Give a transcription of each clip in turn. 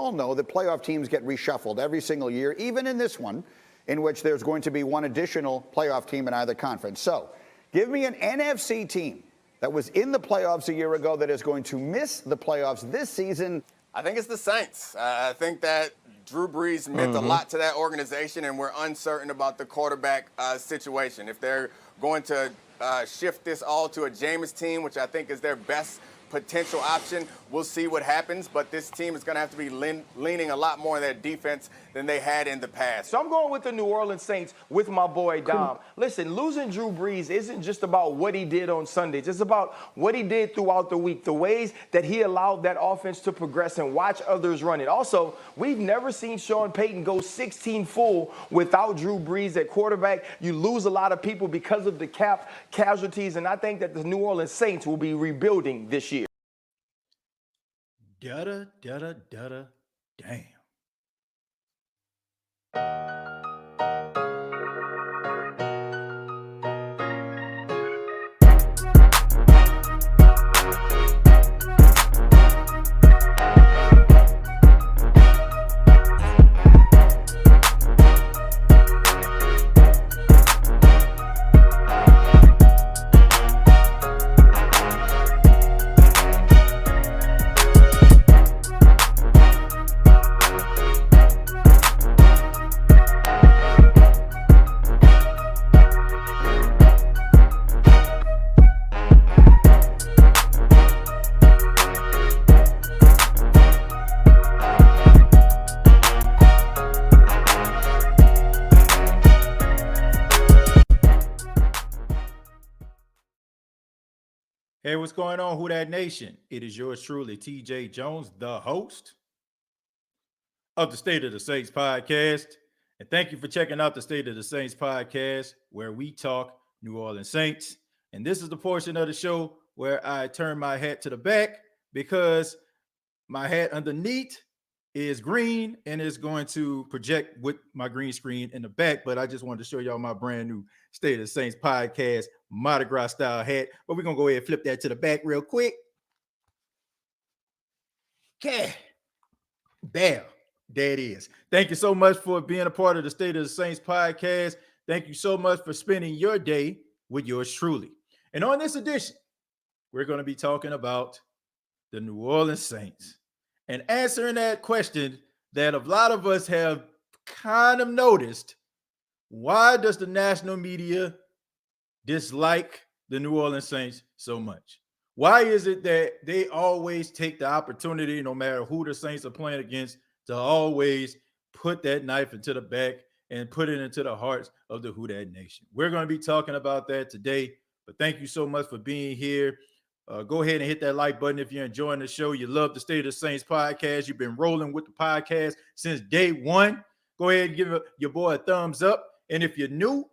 all know that playoff teams get reshuffled every single year, even in this one, in which there's going to be one additional playoff team in either conference. So give me an NFC team that was in the playoffs a year ago that is going to miss the playoffs this season. I think it's the Saints. I think that Drew Brees meant a lot to that organization, and we're uncertain about the quarterback situation. If they're going to shift this all to a Jameis team, which I think is their best potential option, we'll see what happens. But this team is going to have to be leaning a lot more on their defense than they had in the past. So I'm going with the New Orleans Saints with my boy Dom. Listen, losing Drew Brees isn't just about what he did on Sundays. It's about what he did throughout the week, the ways that he allowed that offense to progress and watch others run it. Also, we've never seen Sean Payton go 16 full without Drew Brees at quarterback. You lose a lot of people because of the cap casualties, and I think that the New Orleans Saints will be rebuilding this year. Damn. Hey, what's going on, Who Dat Nation? It is yours truly, TJ Jones, the host of the State of the Saints podcast. And thank you for checking out the State of the Saints podcast, where we talk New Orleans Saints. And this is the portion of the show where I turn my hat to the back because my hat underneath is green and is going to project with my green screen in the back. But I just wanted to show y'all my brand new State of the Saints podcast Mardi Gras style hat. But we're going to go ahead and flip that to the back real quick. Okay. Bam. There it is. Thank you so much for being a part of the State of the Saints podcast. Thank you so much for spending your day with yours truly. And on this edition, we're going to be talking about the New Orleans Saints and answering that question that a lot of us have kind of noticed. Why does the national media dislike the New Orleans Saints so much? Why is it that they always take the opportunity, no matter who the Saints are playing against, to always put that knife into the back and put it into the hearts of the Who Dat Nation? We're going to be talking about that today, but thank you so much for being here. Go ahead and hit that like button if you're enjoying the show. You love the State of the Saints podcast. You've been rolling with the podcast since day one. Go ahead and give your boy a thumbs up. And if you're new,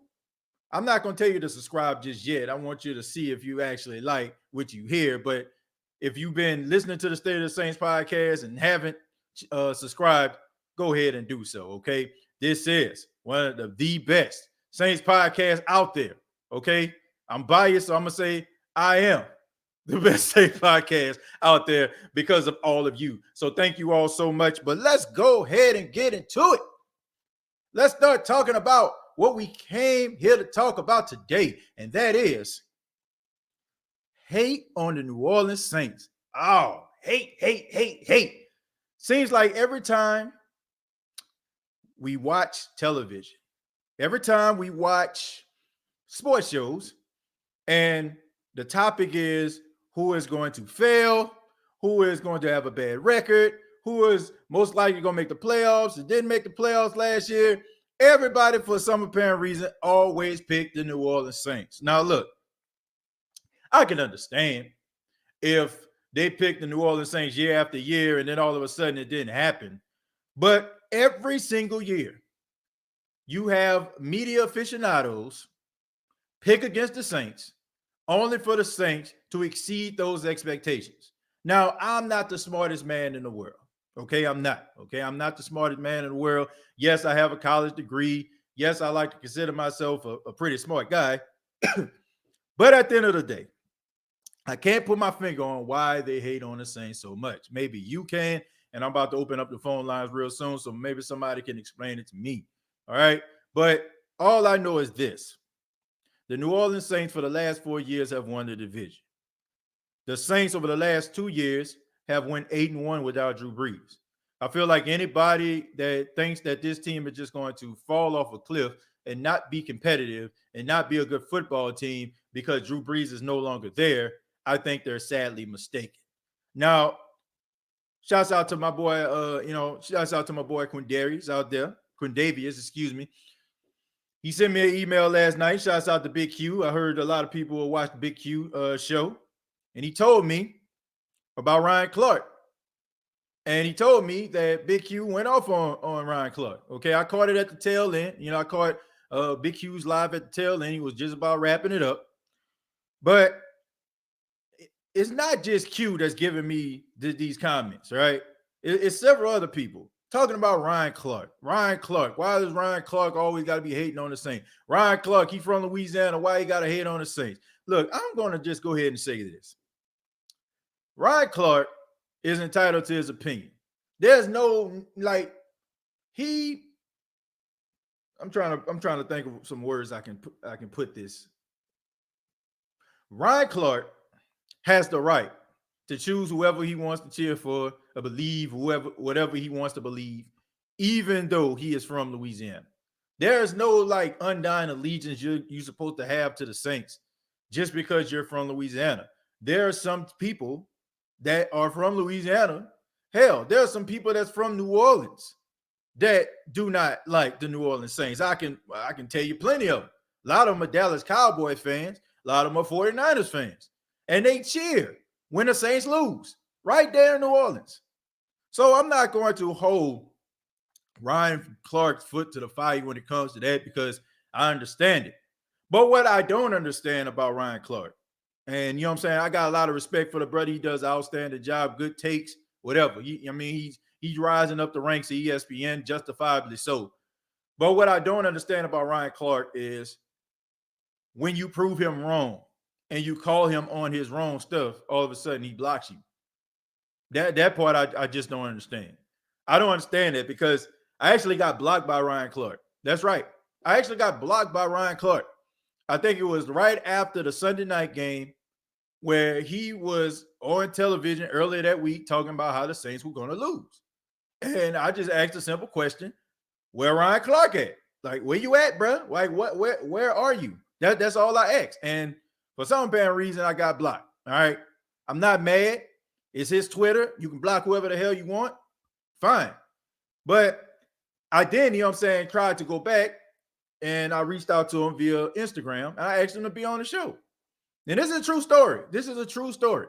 I'm not going to tell you to subscribe just yet. I want you to see if you actually like what you hear. But if you've been listening to the State of the Saints podcast and haven't subscribed, go ahead and do so, okay? This is one of the best Saints podcasts out there, okay? I'm biased, so I'm going to say I am the best Saints podcast out there because of all of you. So thank you all so much. But let's go ahead and get into it. Let's start talking about what we came here to talk about today, and that is hate on the New Orleans Saints. Oh, hate. Seems like every time we watch television, every time we watch sports shows, and the topic is who is going to fail, who is going to have a bad record, who is most likely going to make the playoffs and didn't make the playoffs last year, everybody, for some apparent reason, always picked the New Orleans Saints. Now, look, I can understand if they picked the New Orleans Saints year after year and then all of a sudden it didn't happen. But every single year, you have media aficionados pick against the Saints only for the Saints to exceed those expectations. Now, I'm not the smartest man in the world. Okay, I'm not. Okay, I'm not the smartest man in the world. Yes, I have a college degree. Yes, I like to consider myself a pretty smart guy. But at the end of the day, I can't put my finger on why they hate on the Saints so much. Maybe you can, and I'm about to open up the phone lines real soon, so maybe somebody can explain it to me. All right. But all I know is this: the New Orleans Saints for the last 4 years have won the division. The Saints over the last 2 years have won 8-1 without Drew Brees. I feel like anybody that thinks that this team is just going to fall off a cliff and not be competitive and not be a good football team because Drew Brees is no longer there, I think they're sadly mistaken. Now, shouts out to my boy, shouts out to my boy Quindarius out there, Quindavius, excuse me. He sent me an email last night. Shouts out to Big Q. I heard a lot of people will watch the Big Q show. And he told me about Ryan Clark. And he told me that Big Q went off on Ryan Clark. Okay, I caught it at the tail end. You know, I caught Big Q's live at the tail end. He was just about wrapping it up. But it's not just Q that's giving me these comments, right? It's several other people talking about Ryan Clark. Ryan Clark. Why does Ryan Clark always got to be hating on the Saints? Ryan Clark, he from Louisiana. Why he got to hate on the Saints? Look, I'm going to just go ahead and say this. Ryan Clark is entitled to his opinion. There's no I'm trying to think of some words I can put this. Ryan Clark has the right to choose whoever he wants to cheer for or believe whatever he wants to believe, even though he is from Louisiana. There is no undying allegiance you're supposed to have to the Saints just because you're from Louisiana. There are some people that are from Louisiana. Hell, there are some people that's from New Orleans that do not like the New Orleans Saints. I can tell you plenty of them. A lot of them are Dallas Cowboy fans. A lot of them are 49ers fans. And they cheer when the Saints lose right there in New Orleans. So I'm not going to hold Ryan Clark's foot to the fire when it comes to that because I understand it. But what I don't understand about Ryan Clark, and you know what I'm saying, I got a lot of respect for the brother. He does an outstanding job, good takes, whatever. He's rising up the ranks of ESPN, justifiably so. But what I don't understand about Ryan Clark is when you prove him wrong and you call him on his wrong stuff, all of a sudden he blocks you. That part I just don't understand. I don't understand it because I actually got blocked by Ryan Clark. That's right. I actually got blocked by Ryan Clark. I think it was right after the Sunday night game where he was on television earlier that week talking about how the Saints were going to lose. And I just asked a simple question: where Ryan Clark at? Like, where you at, bro? Like, where are you? That's all I asked. And for some apparent reason, I got blocked. All right. I'm not mad. It's his Twitter. You can block whoever the hell you want. Fine. But I then, tried to go back and I reached out to him via Instagram and I asked him to be on the show. And this is a true story. This is a true story.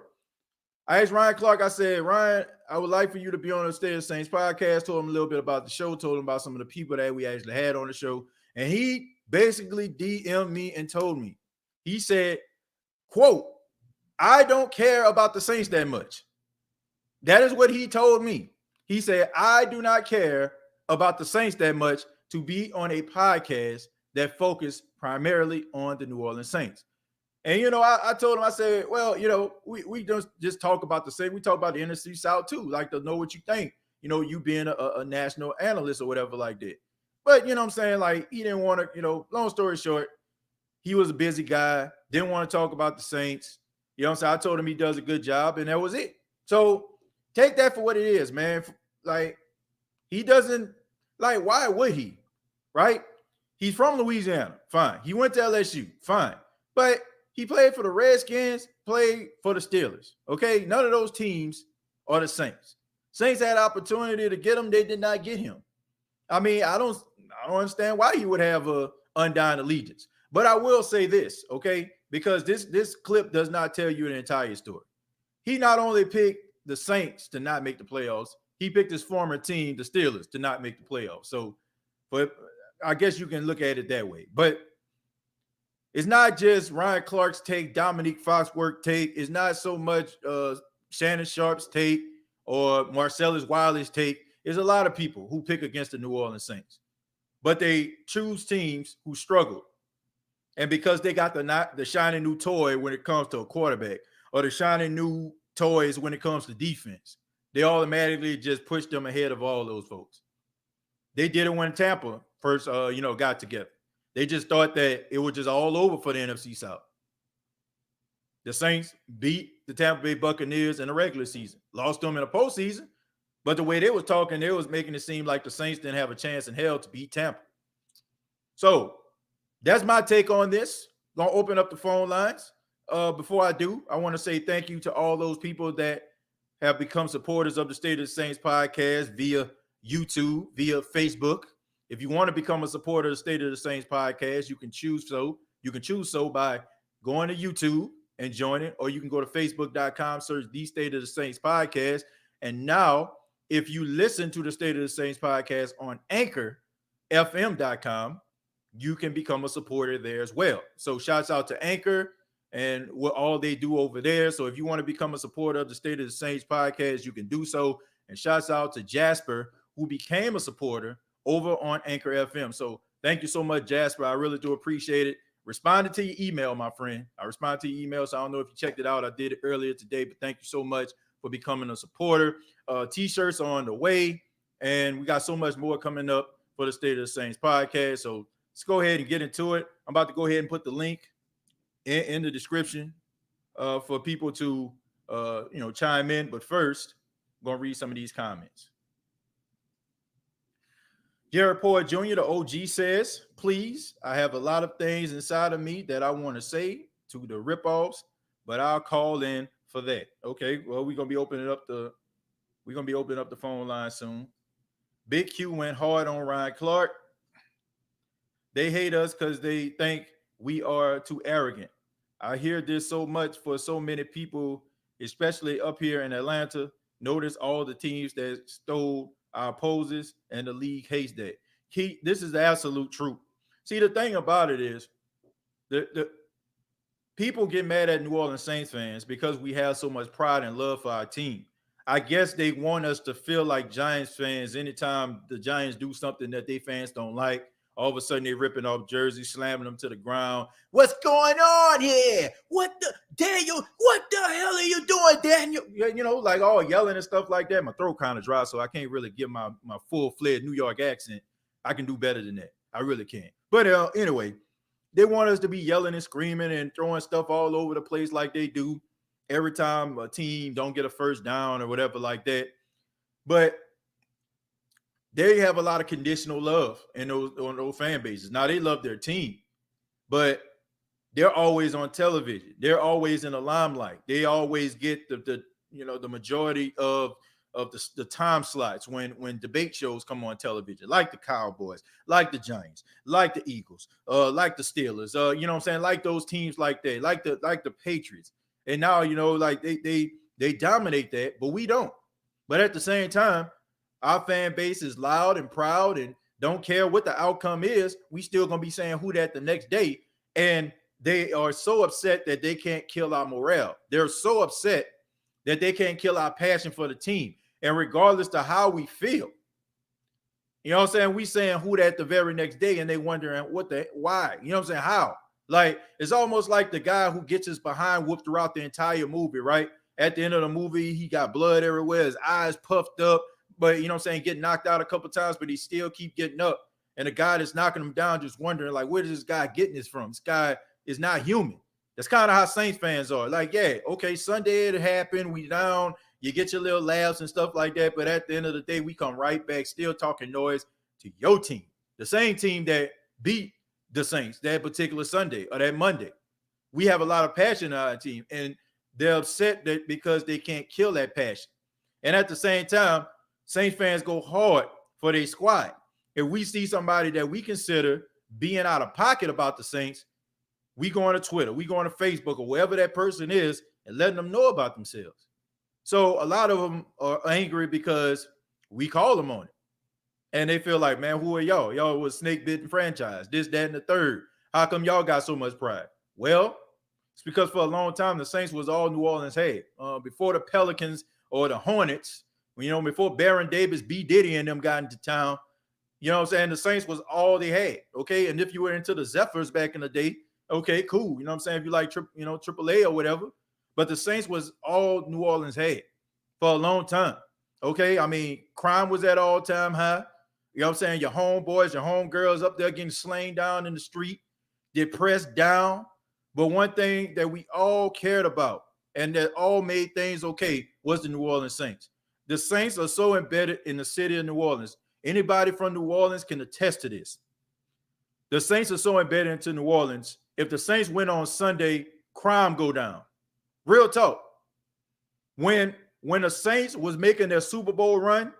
I asked Ryan Clark, I said, Ryan, I would like for you to be on the State of Saints podcast. Told him a little bit about the show, told him about some of the people that we actually had on the show. And he basically DM'd me and told me, he said, quote, I don't care about the Saints that much. That is what he told me. He said, I do not care about the Saints that much to be on a podcast that focus primarily on the New Orleans Saints. And, I told him, I said, well, we don't just talk about the Saints. We talk about the NFC South too, like to know what you think, you being a national analyst or whatever like that. But, like he didn't want to, long story short, he was a busy guy, didn't want to talk about the Saints. I told him he does a good job and that was it. So take that for what it is, man. Like, he doesn't, why would he, right? He's from Louisiana, fine. He went to LSU, fine. But he played for the Redskins, played for the Steelers, okay? None of those teams are the Saints. Saints had opportunity to get him. They did not get him. I mean, I don't understand why he would have a undying allegiance. But I will say this, okay? Because this clip does not tell you the entire story. He not only picked the Saints to not make the playoffs, he picked his former team, the Steelers, to not make the playoffs. So, but I guess you can look at it that way. But it's not just Ryan Clark's take, Dominique Foxworth take. It's not so much Shannon Sharp's take or Marcellus Wiley's take. There's a lot of people who pick against the New Orleans Saints, but they choose teams who struggle. And because they got the shiny new toy when it comes to a quarterback or the shiny new toys when it comes to defense, they automatically just pushed them ahead of all those folks. They did it when Tampa first, got together. They just thought that it was just all over for the NFC South. The Saints beat the Tampa Bay Buccaneers in the regular season, lost them in the postseason, but the way they was talking, they was making it seem like the Saints didn't have a chance in hell to beat Tampa. So that's my take on this. Gonna open up the phone lines. Before I do, I want to say thank you to all those people that have become supporters of the State of the Saints podcast via YouTube, via Facebook. If you want to become a supporter of the State of the Saints podcast, you can choose so. You can choose so by going to YouTube and joining, or you can go to facebook.com, search the State of the Saints podcast. And now, if you listen to the State of the Saints podcast on anchorfm.com, you can become a supporter there as well. So shouts out to Anchor and what all they do over there. So if you want to become a supporter of the State of the Saints podcast, you can do so. And shouts out to Jasper, who became a supporter over on Anchor FM. So thank you so much, Jasper. I really do appreciate it. Responded to your email, my friend. I responded to your email, so I don't know if you checked it out. I did it earlier today, but thank you so much for becoming a supporter. T-shirts are on the way, and we got so much more coming up for the State of the Saints podcast. So let's go ahead and get into it. I'm about to go ahead and put the link in the description for people to chime in. But first, I'm going to read some of these comments. Jared Poyer Jr., the OG, says, please, I have a lot of things inside of me that I want to say to the ripoffs, but I'll call in for that. Okay, well, we're gonna be opening up the phone line soon. Big Q went hard on Ryan Clark. They hate us because they think we are too arrogant. I hear this so much for so many people, especially up here in Atlanta. Notice all the teams that stole our poses, and the league hates that. This is the absolute truth. See, the thing about it is the people get mad at New Orleans Saints fans because we have so much pride and love for our team. I guess they want us to feel like Giants fans. Anytime the Giants do something that they fans don't like, all of a sudden they're ripping off jerseys, slamming them to the ground. What's going on here? What the Daniel? What the hell are you doing, Daniel? Like all yelling and stuff like that. My throat kind of dry, so I can't really give my full-fledged New York accent. I can do better than that. I really can. But anyway, they want us to be yelling and screaming and throwing stuff all over the place like they do every time a team don't get a first down or whatever like that. But they have a lot of conditional love in those fan bases. Now, they love their team, but they're always on television. They're always in the limelight. They always get the majority of the time slots when debate shows come on television, like the Cowboys, like the Giants, like the Eagles, like the Steelers, like those teams like that, like the Patriots. And now, like they dominate that, but we don't. But at the same time, our fan base is loud and proud and don't care what the outcome is. We still going to be saying who that the next day. And they are so upset that they can't kill our morale. They're so upset that they can't kill our passion for the team. And regardless to how we feel, you know what I'm saying? We saying who that the very next day and they wondering why, you know what I'm saying? How? Like, it's almost like the guy who gets his behind whooped throughout the entire movie, right? At the end of the movie, he got blood everywhere, his eyes puffed up, but getting knocked out a couple times, but he still keep getting up. And the guy that's knocking him down just wondering, like, where does this guy getting this from? This guy is not human. That's kind of how Saints fans are. Like, yeah, okay, Sunday it happened, we down, you get your little laughs and stuff like that, but at the end of the day, we come right back still talking noise to your team. The same team that beat the Saints that particular Sunday or that Monday. We have a lot of passion on our team, and they're upset that because they can't kill that passion. And at the same time, Saints fans go hard for their squad. If we see somebody that we consider being out of pocket about the Saints, we go on to Twitter, we go on to Facebook or wherever that person is and letting them know about themselves. So a lot of them are angry because we call them on it. And they feel like, man, who are y'all? Y'all was snake-bitten franchise, this, that, and the third. How come y'all got so much pride? Well, it's because for a long time, the Saints was all New Orleans had. Before the Pelicans or the Hornets, before Baron Davis, B. Diddy, and them got into town, you know what I'm saying? The Saints was all they had, okay? And if you were into the Zephyrs back in the day, okay, cool. You know what I'm saying? If you like, AAA or whatever. But the Saints was all New Orleans had for a long time. Okay, I mean, crime was at all-time high. You know what I'm saying? Your homeboys, your homegirls up there getting slain down in the street, depressed down. But one thing that we all cared about and that all made things okay was the New Orleans Saints. The Saints are so embedded in the city of New Orleans. Anybody from New Orleans can attest to this. The Saints are so embedded into New Orleans. If the Saints win on Sunday, crime go down. Real talk. When the Saints was making their Super Bowl run,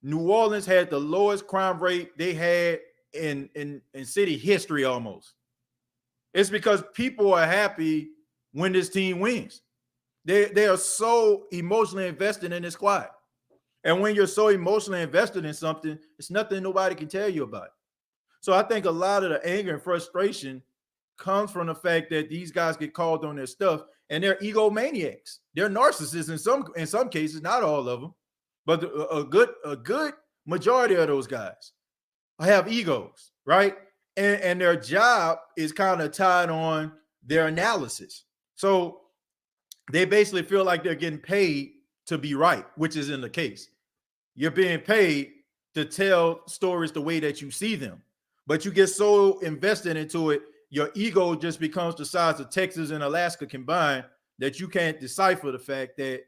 New Orleans had the lowest crime rate they had in city history almost. It's because people are happy when this team wins. They are so emotionally invested in this squad. And when you're so emotionally invested in something, it's nothing nobody can tell you about. So I think a lot of the anger and frustration comes from the fact that these guys get called on their stuff and they're egomaniacs. They're narcissists in some cases, not all of them, but a good majority of those guys have egos, right? And their job is kind of tied on their analysis. So they basically feel like they're getting paid to be right, which isn't the case. You're being paid to tell stories the way that you see them, but you get so invested into it, your ego just becomes the size of Texas and Alaska combined that you can't decipher the fact that,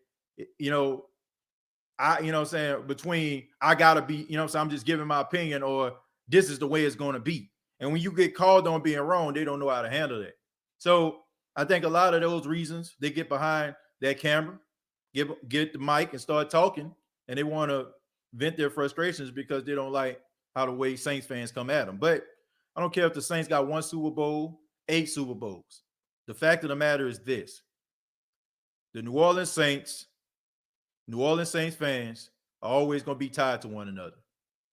between I gotta be, so I'm just giving my opinion or this is the way it's going to be. And when you get called on being wrong, they don't know how to handle that. So I think a lot of those reasons they get behind that camera, get the mic and start talking, and they want to vent their frustrations because they don't like how the way Saints fans come at them. But I don't care if the Saints got 1 Super Bowl, 8 Super Bowls. The fact of the matter is this. The New Orleans Saints fans are always going to be tied to one another.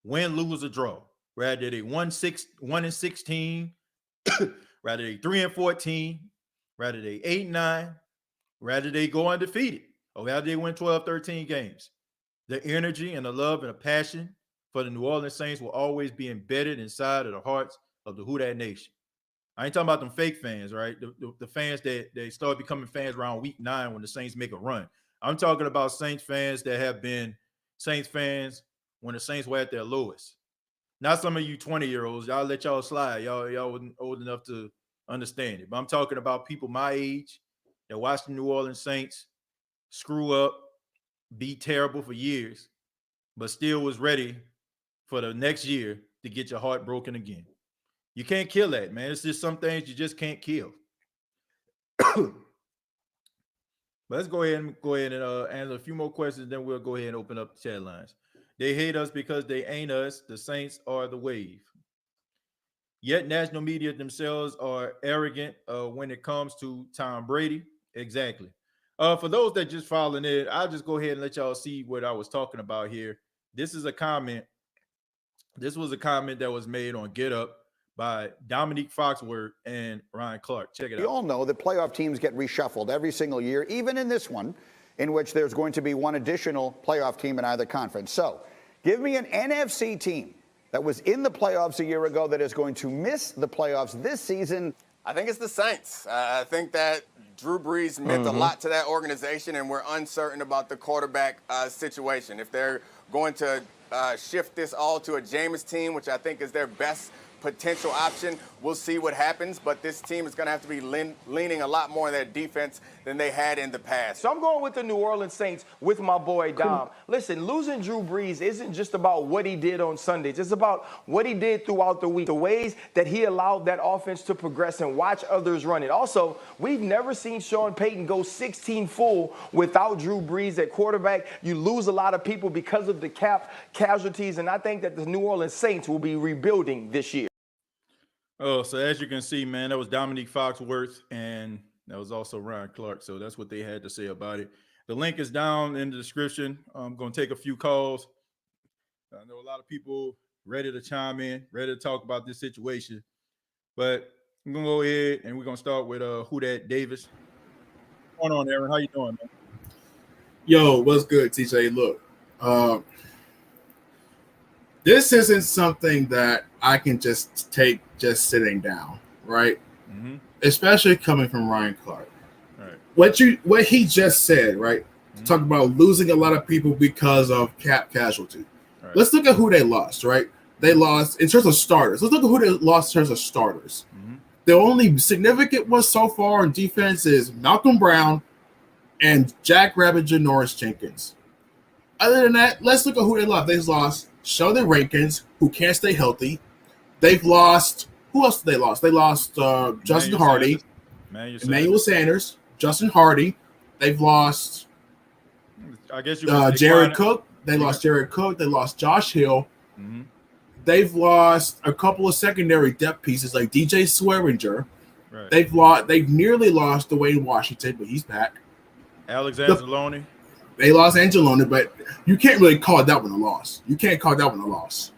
Win, lose, or draw. Rather they 1-16, rather they 3-14, rather they 8-9, rather they go undefeated, or rather they win 12, 13 games. The energy and the love and the passion for the New Orleans Saints will always be embedded inside of the hearts of the Who Dat Nation. I ain't talking about them fake fans, right? The fans that they start becoming fans around week 9 when the Saints make a run. I'm talking about Saints fans that have been Saints fans when the Saints were at their lowest. Not some of you 20-year-olds. Y'all let y'all slide. Y'all wasn't old enough to understand it. But I'm talking about people my age that watched the New Orleans Saints screw up, be terrible for years, but still was ready for the next year to get your heart broken again. You can't kill that, man. It's just some things you just can't kill. But let's go ahead and answer a few more questions, then we'll go ahead and open up the chat lines. They hate us because they ain't us. The Saints are the wave. Yet national media themselves are arrogant when it comes to Tom Brady. Exactly. For those that just following in, I'll just go ahead and let y'all see what I was talking about here. This is a comment. This was a comment that was made on Get Up by Dominique Foxworth and Ryan Clark. Check it out. We all know that playoff teams get reshuffled every single year, even in this one, in which there's going to be one additional playoff team in either conference. So give me an NFC team that was in the playoffs a year ago that is going to miss the playoffs this season. I think it's the Saints. I think that Drew Brees meant a lot to that organization, and we're uncertain about the quarterback situation. If they're going to shift this all to a Jameis team, which I think is their best potential option, we'll see what happens. But this team is going to have to be leaning a lot more on their defense than they had in the past. So I'm going with the New Orleans Saints with my boy Dom. Listen, losing Drew Brees isn't just about what he did on Sundays. It's about what he did throughout the week, the ways that he allowed that offense to progress and watch others run it. Also, we've never seen Sean Payton go 16 full without Drew Brees at quarterback. You lose a lot of people because of the cap casualties, and I think that the New Orleans Saints will be rebuilding this year. Oh, so as you can see, man, that was Dominique Foxworth, and that was also Ryan Clark. So that's what they had to say about it. The link is down in the description. I'm going to take a few calls. I know a lot of people ready to chime in, ready to talk about this situation. But I'm going to go ahead, and we're going to start with Who Dat Davis. What's going on, Aaron? How you doing, man? Yo, what's good, TJ? Look, this isn't something that I can just take just sitting down, right? Mm-hmm. Especially coming from Ryan Clark. Right. What he just said, right? talk about losing a lot of people because of cap casualty. Right. Let's look at who they lost, right? They lost in terms of starters. Let's look at who they lost in terms of starters. The only significant one so far in defense is Malcolm Brown and Jack Rabbit Janoris Jenkins. Other than that, let's look at who they lost. They've lost Sheldon Rankins, who can't stay healthy. They've lost – who else did they lost? They lost Justin Hardy, Emmanuel Sanders, Justin Hardy. They've lost I guess Jared Cook. They lost Jared Cook. They lost Josh Hill. They've lost a couple of secondary depth pieces like DJ Swearinger. Right. They've nearly lost Dwayne Washington, but he's back. Alex Anzalone. They lost Angelone, but you can't really call that one a loss. You can't call that one a loss.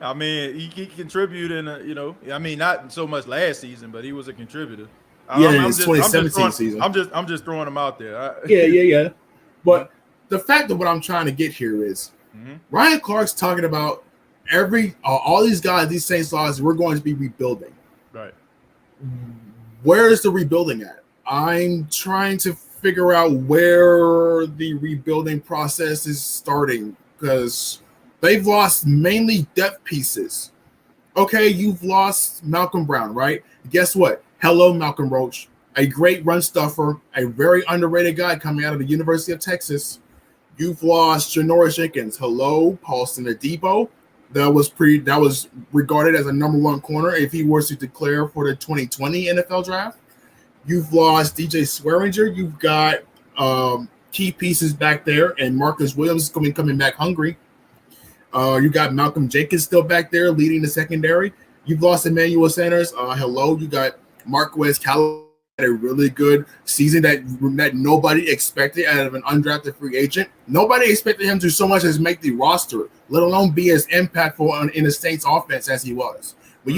I mean, he contributed not so much last season, but he was a contributor. Yeah, in 2017 season. I'm just throwing him out there. Yeah. But the fact of what I'm trying to get here is Ryan Clark's talking about all these guys, these Saints lost, we're going to be rebuilding. Right. Where is the rebuilding at? I'm trying to figure out where the rebuilding process is starting because they've lost mainly depth pieces. Okay, you've lost Malcolm Brown, right? Guess what? Hello, Malcolm Roach, a great run stuffer, a very underrated guy coming out of the University of Texas. You've lost Janoris Jenkins. Hello, Paulson Adebo. That was regarded as a number one corner if he was to declare for the 2020 NFL draft. You've lost DJ Swearinger. You've got key pieces back there, and Marcus Williams coming back hungry. You got Malcolm Jenkins still back there leading the secondary. You've lost Emmanuel Sanders. Hello, you got Marquez Callaway, had a really good season that nobody expected out of an undrafted free agent. Nobody expected him to so much as make the roster, let alone be as impactful in the Saints offense as he was. When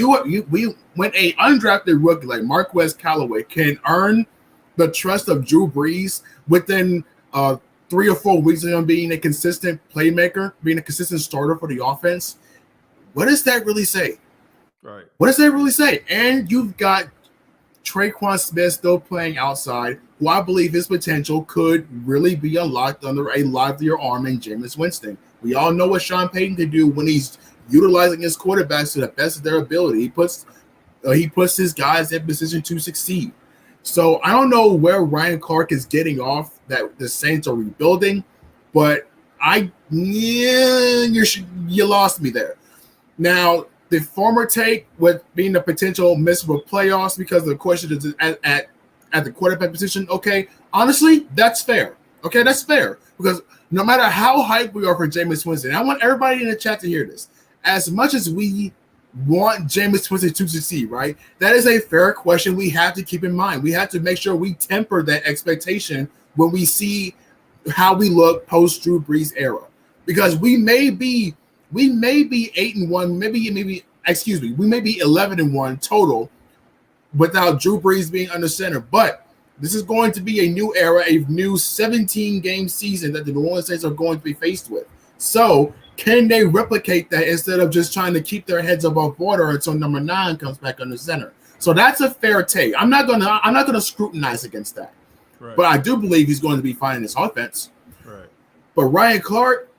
when a undrafted rookie like Marquez Callaway can earn the trust of Drew Brees within 3 or 4 weeks of him being a consistent playmaker, being a consistent starter for the offense, what does that really say? Right. What does that really say? And you've got Traquan Smith still playing outside, who I believe his potential could really be unlocked under a livelier arm in Jameis Winston. We all know what Sean Payton can do when he's utilizing his quarterbacks to the best of their ability. He puts his guys in position to succeed. So I don't know where Ryan Clark is getting off that the Saints are rebuilding, but you lost me there. Now, the former take with being a potential miss of playoffs because of the question is at the quarterback position. Okay, honestly, that's fair. Okay, that's fair because no matter how hyped we are for Jameis Winston, I want everybody in the chat to hear this. As much as we want Jameis Winston to succeed, right? That is a fair question we have to keep in mind. We have to make sure we temper that expectation when we see how we look post Drew Brees era, because we may be 8-1, maybe we may be 11-1 total without Drew Brees being under center. But this is going to be a new era, a new 17-game season that the New Orleans Saints are going to be faced with. So can they replicate that instead of just trying to keep their heads above water until number 9 comes back under center? So that's a fair take. I'm not gonna scrutinize against that. Right. But I do believe he's going to be fine in his offense. Right. But Ryan Clark,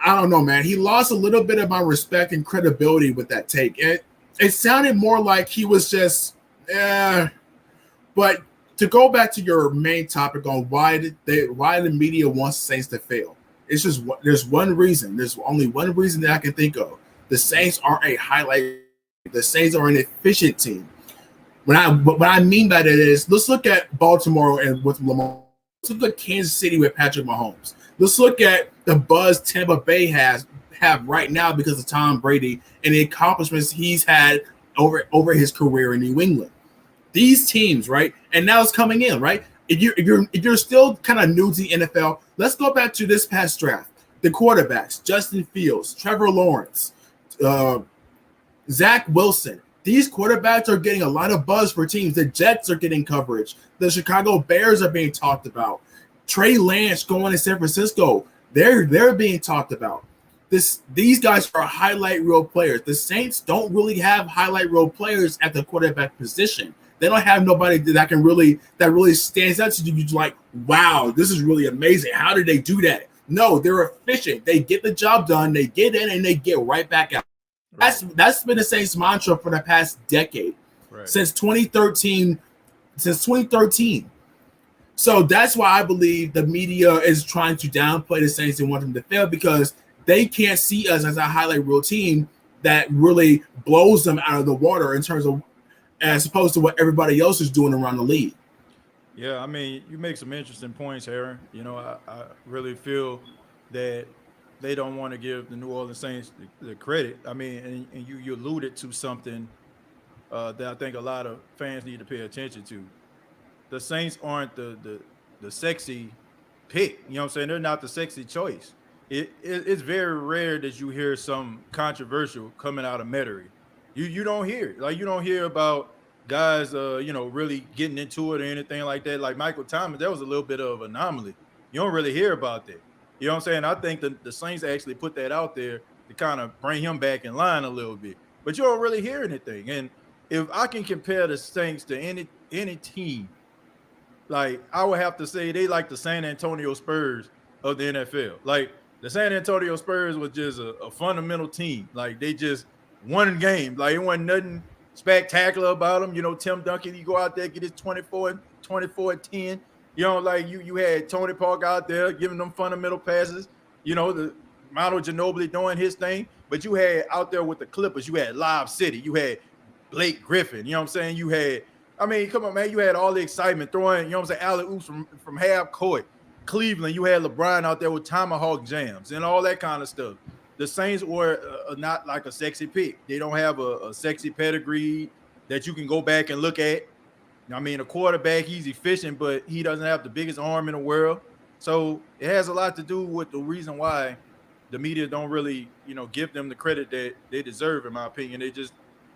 I don't know, man. He lost a little bit of my respect and credibility with that take. It sounded more like he was just, But to go back to your main topic on why the media wants the Saints to fail, it's just there's one reason. There's only one reason that I can think of. The Saints are a highlight. The Saints are an efficient team. What I mean by that is, let's look at Baltimore and with Lamar. Let's look at Kansas City with Patrick Mahomes. Let's look at the buzz Tampa Bay have right now because of Tom Brady and the accomplishments he's had over his career in New England. These teams, right? And now it's coming in, right? If you're still kind of new to the NFL, let's go back to this past draft. The quarterbacks: Justin Fields, Trevor Lawrence, Zach Wilson. These quarterbacks are getting a lot of buzz for teams. The Jets are getting coverage. The Chicago Bears are being talked about. Trey Lance going to San Francisco. They're being talked about. These guys are highlight reel players. The Saints don't really have highlight reel players at the quarterback position. They don't have nobody that really stands out to you. You're like, wow, this is really amazing. How did they do that? No, they're efficient. They get the job done. They get in and they get right back out. Right. That's been the Saints mantra for the past decade, Right. since 2013. Since 2013. So that's why I believe the media is trying to downplay the Saints and want them to fail, because they can't see us as a highlight reel team that really blows them out of the water in terms of, as opposed to what everybody else is doing around the league. Yeah, I mean, you make some interesting points, Aaron. You know, I really feel that they don't want to give the New Orleans Saints the credit. I mean, and you alluded to something that I think a lot of fans need to pay attention to. The Saints aren't the sexy pick. You know what I'm saying? They're not the sexy choice. It's very rare that you hear some controversial coming out of Metairie. You don't hear it. Like, you don't hear about guys really getting into it or anything like that. Like Michael Thomas, that was a little bit of an anomaly. You don't really hear about that. You know what I'm saying? I think the Saints actually put that out there to kind of bring him back in line a little bit. But you don't really hear anything. And if I can compare the Saints to any team, like, I would have to say they like the San Antonio Spurs of the NFL. Like, the San Antonio Spurs was just a fundamental team. Like, they just won games. Like, it wasn't nothing spectacular about them. You know, Tim Duncan, he go out there, get his 24 and 10. You know, like, you had Tony Park out there giving them fundamental passes. You know, the Manu Ginobili doing his thing. But you had out there with the Clippers, you had Lob City. You had Blake Griffin. You know what I'm saying? You had, I mean, come on, man. You had all the excitement throwing, you know what I'm saying, alley-oops from half court. Cleveland, you had LeBron out there with tomahawk jams and all that kind of stuff. The Saints were not like a sexy pick. They don't have a sexy pedigree that you can go back and look at. I mean, a quarterback, he's efficient, but he doesn't have the biggest arm in the world. So it has a lot to do with the reason why the media don't really, give them the credit that they deserve, in my opinion.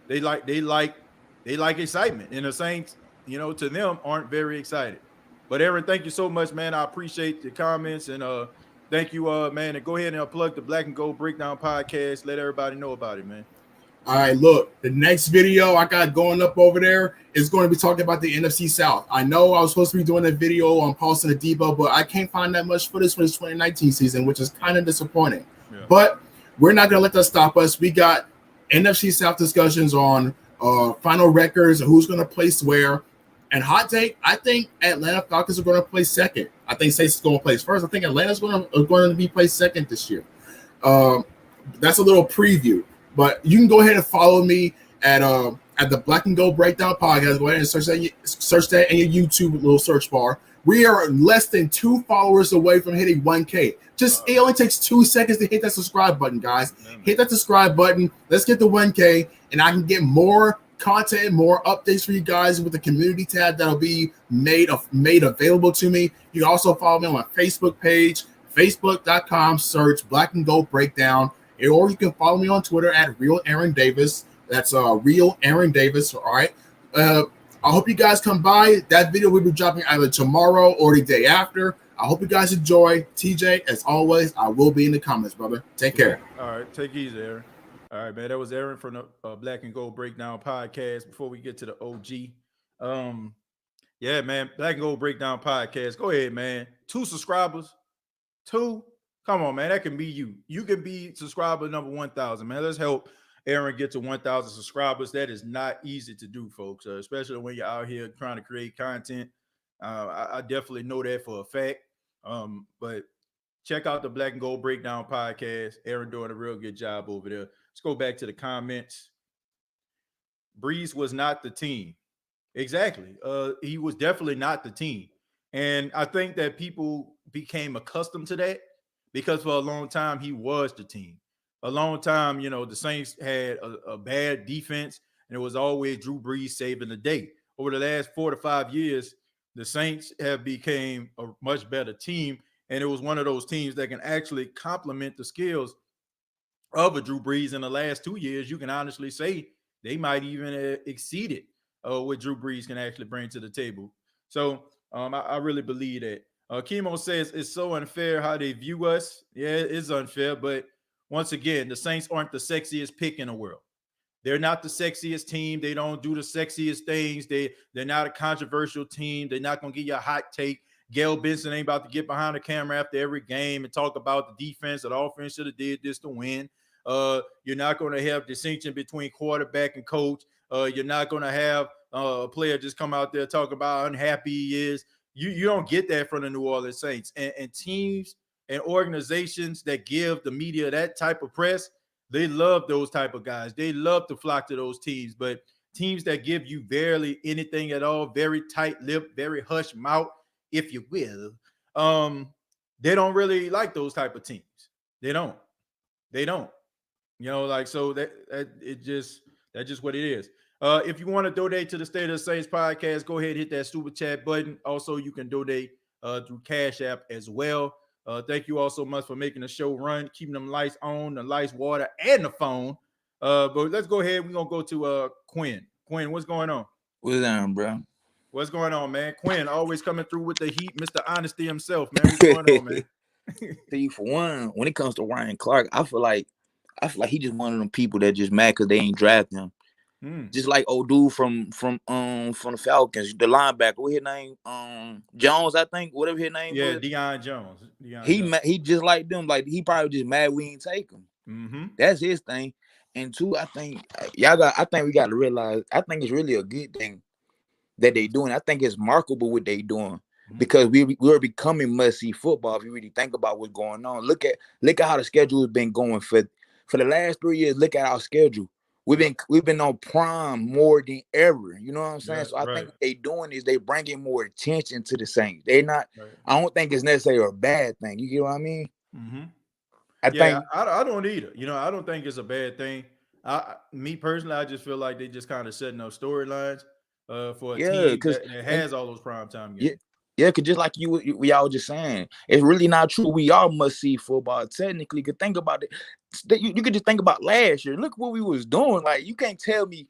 They like excitement. And the Saints, to them, aren't very excited. But Aaron, thank you so much, man. I appreciate the comments, and thank you, man. And go ahead and plug the Black and Gold Breakdown podcast. Let everybody know about it, man. All right, look, the next video I got going up over there is going to be talking about the NFC South. I know I was supposed to be doing a video on Paulson and Debo, but I can't find that much footage for this 2019 season, which is kind of disappointing. Yeah. But we're not going to let that stop us. We got NFC South discussions on final records, who's going to place where. And hot take, I think Atlanta Falcons are going to place second. I think Saints is going to place first. I think Atlanta's going to be placed second this year. That's a little preview. But you can go ahead and follow me at the Black and Gold Breakdown podcast. Go ahead and search that in your YouTube little search bar. We are less than 2 followers away from hitting 1K. It only takes 2 seconds to hit that subscribe button, guys. Hit that subscribe button. Let's get the 1K, and I can get more content, more updates for you guys with the community tab that'll be made available to me. You can also follow me on my Facebook page, facebook.com, search Black and Gold Breakdown. Or you can follow me on Twitter at Real Aaron Davis. That's Real Aaron Davis. All right. I hope you guys come by. That video will be dropping either tomorrow or the day after. I hope you guys enjoy. TJ, as always, I will be in the comments, brother. Take care. All right. Take it easy, Aaron. All right, man. That was Aaron from the Black and Gold Breakdown podcast. Before we get to the OG, yeah, man. Black and Gold Breakdown podcast. Go ahead, man. 2 subscribers. 2. Come on, man. That can be you. You can be subscriber number 1,000, man. Let's help Aaron get to 1,000 subscribers. That is not easy to do, folks, especially when you're out here trying to create content. I definitely know that for a fact. But check out the Black and Gold Breakdown podcast. Aaron doing a real good job over there. Let's go back to the comments. Breeze was not the team. Exactly. He was definitely not the team. And I think that people became accustomed to that, because for a long time, he was the team. A long time, the Saints had a bad defense, and it was always Drew Brees saving the day. Over the last 4 to 5 years, the Saints have become a much better team, and it was one of those teams that can actually complement the skills of a Drew Brees. In the last 2 years, you can honestly say they might even exceed it what Drew Brees can actually bring to the table. So I really believe that. Chemo says it's so unfair how they view us. Yeah, it is unfair. But once again, the Saints aren't the sexiest pick in the world. They're not the sexiest team. They don't do the sexiest things. They're not a controversial team. They're not gonna give you a hot take. Gail Benson ain't about to get behind the camera after every game and talk about the defense or the offense should have did this to win. You're not going to have distinction between quarterback and coach. You're not going to have a player just come out there talk about how unhappy he is. You don't get that from the New Orleans Saints. And teams and organizations that give the media that type of press, they love those type of guys. They love to flock to those teams. But teams that give you barely anything at all, very tight-lipped, very hush mouth, if you will, they don't really like those type of teams. They don't. You know, like, so that's just what it is. If you want to donate to the State of the Saints podcast, go ahead and hit that super chat button. Also, you can donate through Cash App as well. Thank you all so much for making the show run, keeping them lights on, the lights, water, and the phone. But let's go ahead. We're gonna go to Quinn. Quinn, what's going on? What's down, bro? What's going on, man? Quinn always coming through with the heat, Mr. Honesty himself, man. What's going on, man? See, for one, when it comes to Ryan Clark, I feel like he just one of them people that just mad because they ain't draft him. Just like old dude from the Falcons, the linebacker, what his name? Jones, I think, whatever his name. Yeah, was. Deion Jones. He just like them. Like he probably just mad we ain't take him. Mm-hmm. That's his thing. And two, I think we got to realize. I think it's really a good thing that they doing. I think it's remarkable what they doing because we're becoming must-see football. If you really think about what's going on, look at how the schedule has been going for the last 3 years. Look at our schedule. We've been on prime more than ever. You know what I'm saying? Yeah, so I think what they doing is they bringing more attention to the Saints. They're not. Right. I don't think it's necessarily a bad thing. You get what I mean? Mm-hmm. I think I don't either. You know, I don't think it's a bad thing. Me personally, I just feel like they just kind of setting up storylines for a team that has all those primetime games. Yeah, because just like we all just saying, it's really not true. We all must see football. Technically, you could think about it. You could just think about last year. Look what we was doing. Like, you can't tell me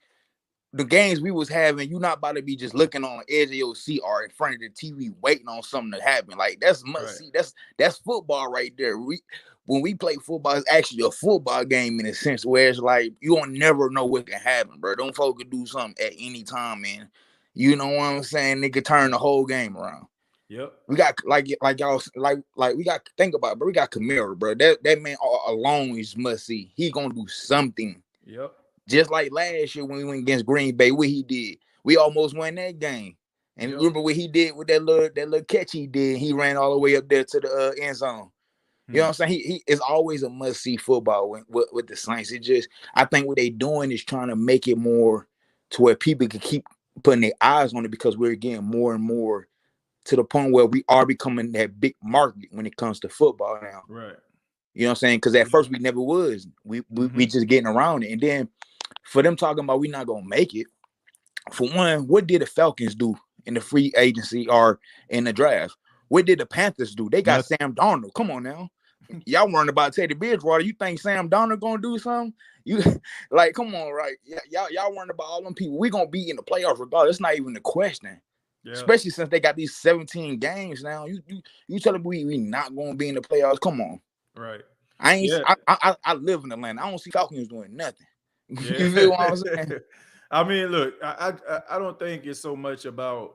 the games we was having, you not about to be just looking on the edge of your seat or in front of the TV waiting on something to happen. Like, that's must see. That's football right there. When we play football, it's actually a football game in a sense where it's like you don't never know what can happen, bro. Them folks could do something at any time, man. You know what I'm saying? They could turn the whole game around. Yep. We got like y'all like we got to think about it, bro. We got Kamara, bro. That man alone is must see. He gonna do something. Yep. Just like last year when we went against Green Bay, what he did. We almost won that game. And remember what he did with that little catch he did. He ran all the way up there to the end zone. You know what I'm saying? He is always a must-see football with the Saints. It just, I think what they doing is trying to make it more to where people can keep putting their eyes on it because we're getting more and more to the point where we are becoming that big market when it comes to football now. Right. You know what I'm saying? Because at first we never was. We just getting around it. And then for them talking about we not going to make it, for one, what did the Falcons do in the free agency or in the draft? What did the Panthers do? They got Sam Darnold. Come on now. Y'all worrying about Teddy Bridgewater. You think Sam Darnold gonna do something? You like, come on, right? Y'all worrying about all them people. We gonna be in the playoffs regardless. It's not even the question. Yeah. Especially since they got these 17 games now. You telling me we not gonna be in the playoffs? Come on. Right. I live in Atlanta. I don't see Falcons doing nothing. Yeah. You feel what I'm saying? I mean, look, I don't think it's so much about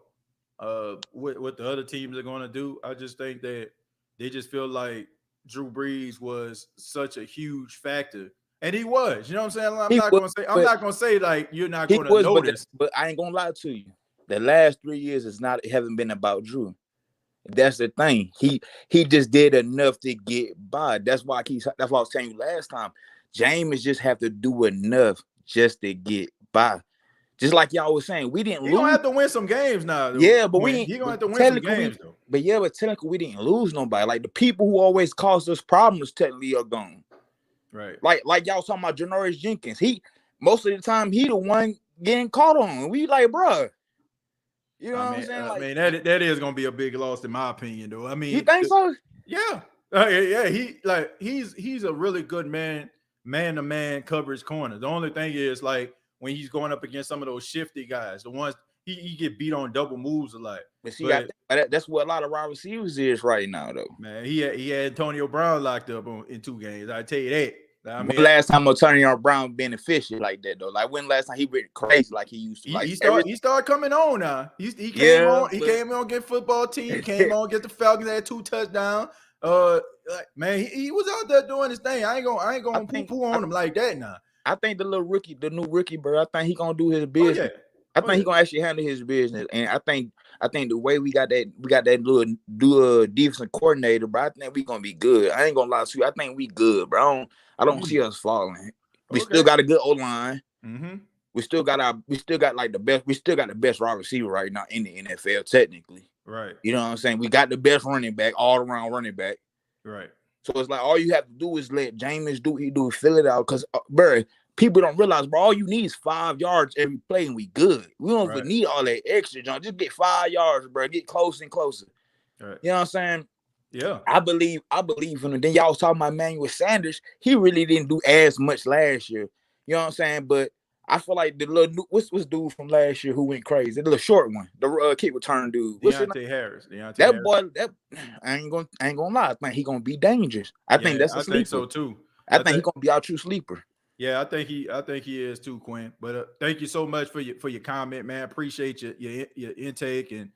what the other teams are gonna do. I just think that they just feel like Drew Brees was such a huge factor, and he was. You know what I'm saying? I'm not gonna say like you're not gonna notice. But I ain't gonna lie to you. The last 3 years haven't been about Drew. That's the thing. He just did enough to get by. That's why I was telling you last time. Jameis just have to do enough just to get by. Just like y'all was saying, we didn't lose. He gonna have to win some games now. Though. Yeah, but he gonna have to win some games though. But technically we didn't lose nobody. Like the people who always caused us problems technically are gone. Right. Like y'all talking about Janoris Jenkins. He most of the time he the one getting caught on. We like, bro. You know what I'm saying? I mean that is gonna be a big loss in my opinion, though. I mean, you think so? Yeah. Yeah. He's a really good man-to-man coverage corner. The only thing is like when he's going up against some of those shifty guys, the ones he get beat on double moves a lot. But see, that's what a lot of wide receivers is right now, though. Man, he had Antonio Brown locked up in 2 games. I tell you that. I When mean, last time Antonio Brown been efficient like that though? Like when last time he went crazy like he used to? Like he started coming on now. He came yeah, on. He came on get football team. Came on get the Falcons. Had 2 touchdowns. Man, he was out there doing his thing. I ain't gonna poo on him like that now. I think the new rookie, bro. I think he gonna do his Oh business. yeah. I think he gonna actually handle his business, and I think the way we got that little defensive coordinator, bro. I think we gonna be good. I ain't gonna lie to you. I think we good, bro. I don't see us falling. We still got a good O line. Mm-hmm. We still got like the best. We still got the best wide receiver right now in the NFL, technically. Right. You know what I'm saying? We got the best running back, all around running back. Right. So it's like all you have to do is let Jameis do what he do, fill it out. Because, bro, people don't realize, bro, all you need is 5 yards every play and we good. We don't even need all that extra, John. Just get 5 yards, bro. Get closer and closer. Right. You know what I'm saying? Yeah. I believe in him. Then y'all was talking about Emmanuel Sanders. He really didn't do as much last year. You know what I'm saying? But I feel like the little what's dude from last year who went crazy? The little short one, the kick return dude. Deontay Harris. That boy, I ain't gonna lie. I think he gonna be dangerous. I think that's a sleeper. I think so too. I think he gonna be our true sleeper. Yeah, I think he is too, Quinn. But thank you so much for your comment, man. Appreciate your intake, and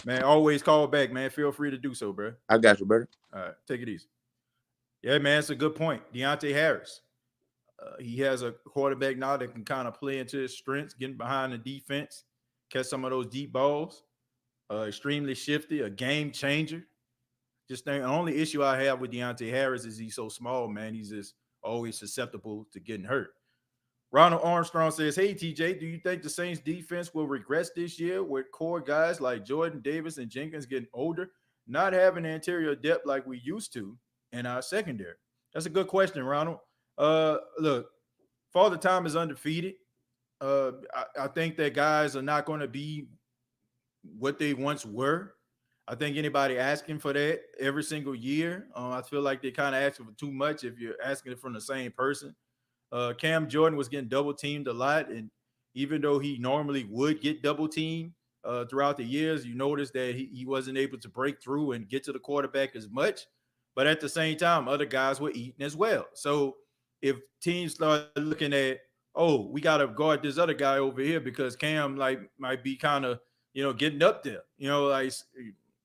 man, always call back, man. Feel free to do so, bro. I got you, brother. All right, take it easy. Yeah, man, it's a good point. Deontay Harris. He has a quarterback now that can kind of play into his strengths, getting behind the defense, catch some of those deep balls. Extremely shifty, a game changer. Just the only issue I have with Deontay Harris is he's so small, man. He's just always susceptible to getting hurt. Ronald Armstrong says, hey, TJ, do you think the Saints defense will regress this year with core guys like Jordan Davis and Jenkins getting older, not having the interior depth like we used to in our secondary? That's a good question, Ronald. Look, Father Time is undefeated. I think that guys are not going to be what they once were. I think anybody asking for that every single year, I feel like they're kind of asking for too much if you're asking it from the same person. Cam Jordan was getting double teamed a lot, and even though he normally would get double teamed throughout the years, you notice that he wasn't able to break through and get to the quarterback as much. But at the same time, other guys were eating as well. So if teams start looking at, oh, we got to guard this other guy over here because Cam might be kind of, getting up there, like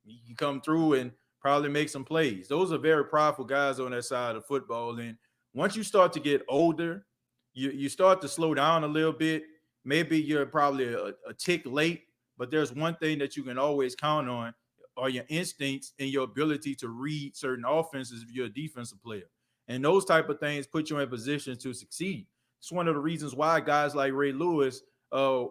he can come through and probably make some plays. Those are very powerful guys on that side of football. And once you start to get older, you start to slow down a little bit. Maybe you're probably a tick late, but there's one thing that you can always count on are your instincts and your ability to read certain offenses if you're a defensive player. And those type of things put you in position to succeed. It's one of the reasons why guys like Ray Lewis,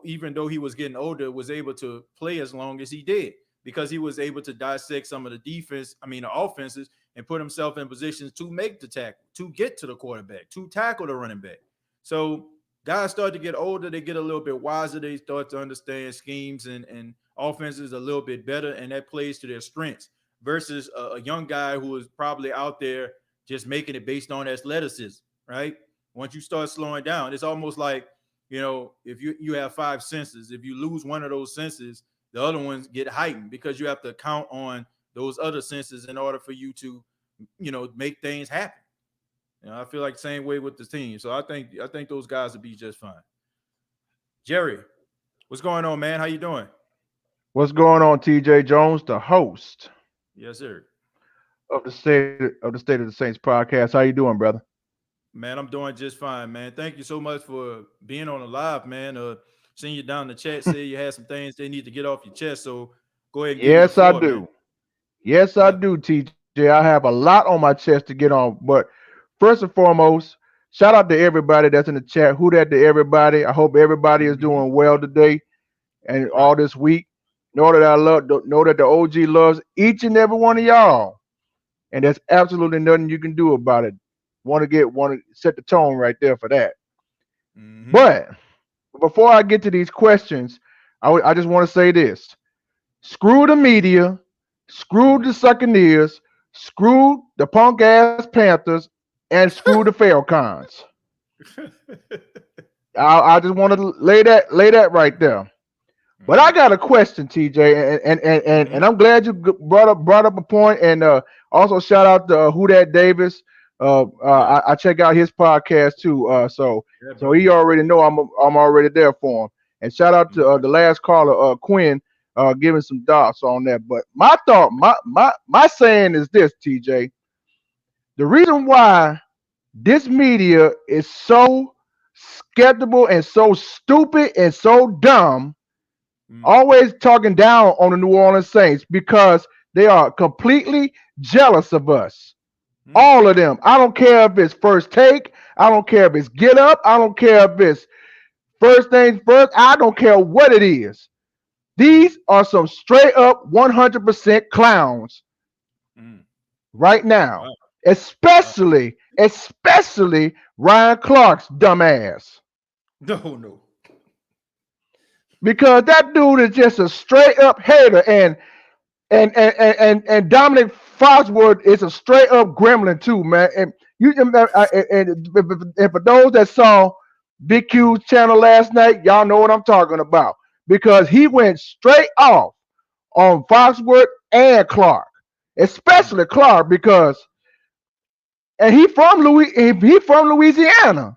even though he was getting older, was able to play as long as he did because he was able to dissect some of the offenses and put himself in positions to make the tackle, to get to the quarterback, to tackle the running back. So guys start to get older, they get a little bit wiser, they start to understand schemes and offenses a little bit better, and that plays to their strengths versus a young guy who is probably out there just making it based on athleticism, right? Once you start slowing down, it's almost like, if you have 5 senses, if you lose one of those senses, the other ones get heightened because you have to count on those other senses in order for you to, make things happen. I feel like the same way with the team. So I think those guys will be just fine. Jerry, what's going on, man? How you doing? What's going on, TJ Jones, the host? Yes, sir. Of the State of the Saints podcast. How you doing, brother? Man, I'm doing just fine, man. Thank you so much for being on the live, man. Seeing you down in the chat, say you had some things they need to get off your chest. So go ahead and yes, floor, I do. Man. Yes, I do, TJ. I have a lot on my chest to get on. But first and foremost, shout out to everybody that's in the chat. Who that to everybody? I hope everybody is doing well today and all this week. Know that the OG loves each and every one of y'all. And there's absolutely nothing you can do about it. Want to set the tone right there for that. Mm-hmm. But before I get to these questions, I just want to say this. Screw the media, screw the Succaneers, screw the punk ass Panthers, and screw the Falcons. I just want to lay that right there. But I got a question, TJ, and I'm glad you brought up a point, and also shout out to Who Dat Davis I check out his podcast too. So he already know I'm already there for him. And shout out to the last caller, Quinn, giving some thoughts on that. But my saying is this, TJ. The reason why this media is so skeptical and so stupid and so dumb, always talking down on the New Orleans Saints, because they are completely jealous of us. All of them. I don't care if it's First Take. I don't care if it's Get Up. I don't care if it's First Things First. I don't care what it is. These are some straight up 100% clowns right now. Wow. Especially Ryan Clark's dumbass. No. Because that dude is just a straight up hater, and Dominic Foxworth is a straight up gremlin too, man. And for those that saw Big Q's channel last night, y'all know what I'm talking about, because he went straight off on Foxworth and Clark, especially Clark, because he from Louisiana.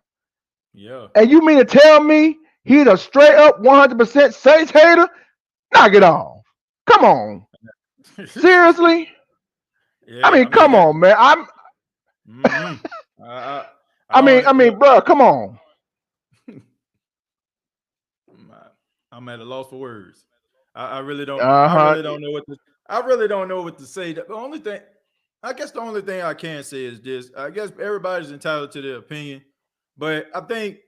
Yeah. And you mean to tell me he's a straight up 100% Saints hater? Knock it off. Come on. Seriously? Yeah, I mean, come on, man. I mean, bro, come on. I'm at a loss for words. I really don't. I really don't know what to. I really don't know what to say. The only thing I can say is this. I guess everybody's entitled to their opinion, but I think,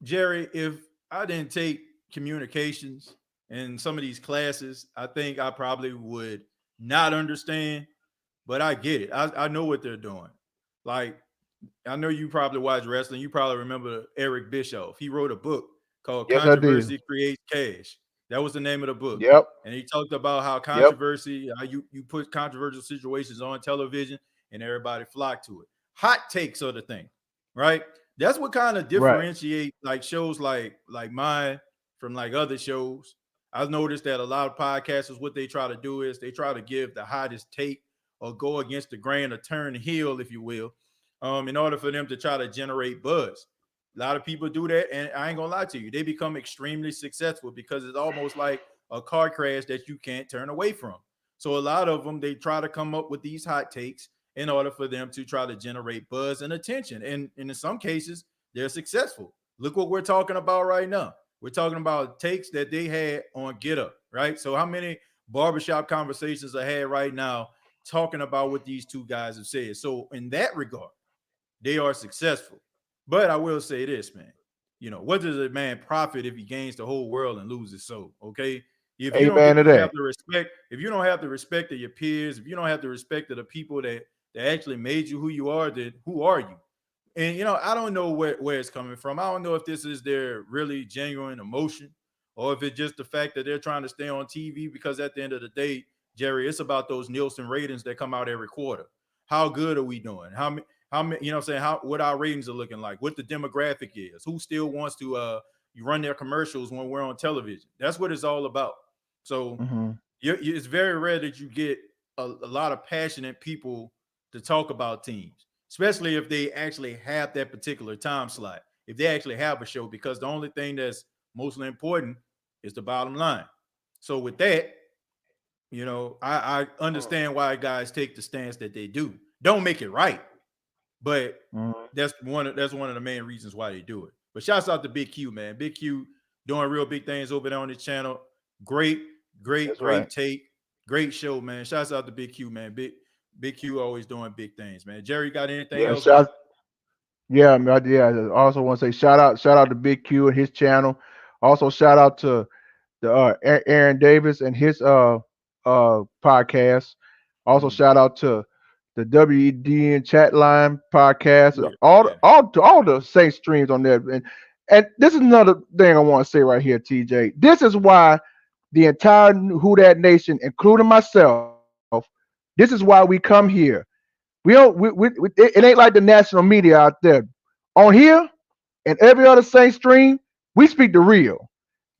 Jerry, if I didn't take communications in some of these classes, I think I probably would not understand. But I get it. I know what they're doing. Like, I know you probably watch wrestling. You probably remember Eric Bischoff. He wrote a book called Yes, Controversy Creates Cash. That was the name of the book. Yep. And he talked about how controversy, how you put controversial situations on television and everybody flock to it. Hot takes are the thing, right? That's what kind of differentiate like shows like mine from like other shows. I've noticed that a lot of podcasters, what they try to do is they try to give the hottest take or go against the grain or turn heel, if you will, in order for them to try to generate buzz. A lot of people do that, and I ain't gonna lie to you, they become extremely successful because it's almost like a car crash that you can't turn away from. So a lot of them, they try to come up with these hot takes in order for them to try to generate buzz and attention. And in some cases, they're successful. Look what we're talking about right now. We're talking about takes that they had on Get Up, right? So how many barbershop conversations are had right now talking about what these two guys have said? So in that regard, they are successful. But I will say this, man. You know, what does a man profit if he gains the whole world and loses soul? Okay. If you don't have the respect, if you don't have the respect of your peers, if you don't have the respect of the people that actually made you who you are, then who are you? And, you know, I don't know where it's coming from. I don't know if this is their really genuine emotion or if it's just the fact that they're trying to stay on TV, because at the end of the day, Jerry, it's about those Nielsen ratings that come out every quarter. How good are we doing? How many, you know what I'm saying, what our ratings are looking like, what the demographic is, who still wants to run their commercials when we're on television. That's what it's all about. So it's very rare that you get a lot of passionate people to talk about teams, especially if they actually have that particular time slot, if they actually have a show, because the only thing that's mostly important is the bottom line. So with that, you know, I understand why guys take the stance that they do. Don't make it right, but that's one of the main reasons why they do it. But shouts out to Big Q, man. Big Q doing real big things over there on his channel. Great take. Great show, man. Shouts out to Big Q, man. Big Q always doing big things, man. Jerry, got anything else? I also want to say shout out to Big Q and his channel. Also shout out to the Aaron Davis and his podcast. Also shout out to the WEDN chat line podcast. All the Saints streams on there. And this is another thing I want to say right here, TJ. This is why the entire Who Dat Nation, including myself, this is why we come here. It ain't like the national media out there. On here and every other Saints stream, we speak the real.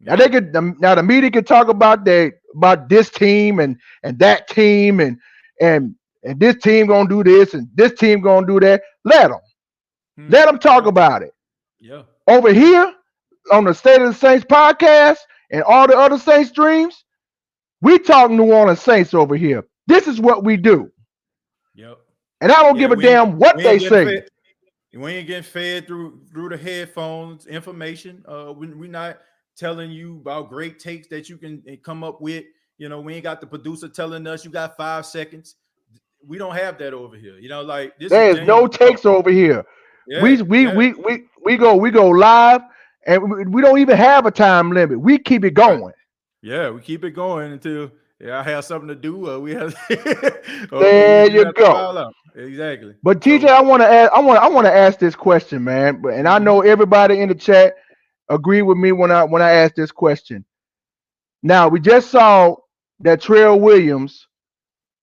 Now the media can talk about this team and that team and and this team gonna do this and this team gonna do that. Let them talk about it. Yeah. Over here on the State of the Saints podcast and all the other Saints streams, we talk New Orleans Saints over here. This is what we do. Yep. And I don't give a damn what they say. We ain't getting fed through the headphones information. We're not telling you about great takes that you can come up with. You know, we ain't got the producer telling us you got 5 seconds. We don't have that over here. You know, like this. There's no takes over here. Yeah, we go live, and we don't even have a time limit. We keep it going. Yeah, we keep it going until I have something to do. We have. There you go. Exactly. But TJ, I want to ask this question, man. And I know everybody in the chat agree with me when I ask this question. Now we just saw that Trell Williams,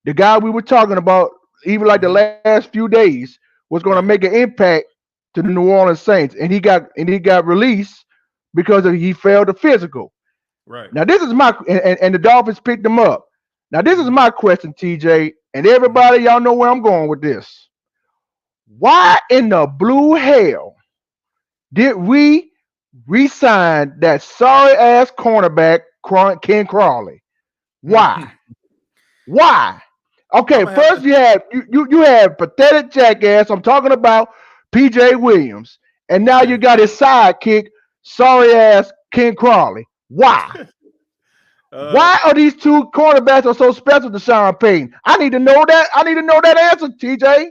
the guy we were talking about, even like the last few days, was going to make an impact to the New Orleans Saints, and he got released because he failed the physical. Right. Now this is my and the Dolphins picked him up. Now this is my question, TJ, and everybody, y'all know where I'm going with this. Why in the blue hell did we re-sign that sorry ass cornerback Ken Crawley? Why? Why? Okay, first you had pathetic jackass. I'm talking about PJ Williams, and now you got his sidekick, sorry ass Ken Crawley. Why? Why are these two cornerbacks so special to Sean Payton? I need to know that. I need to know that answer, TJ.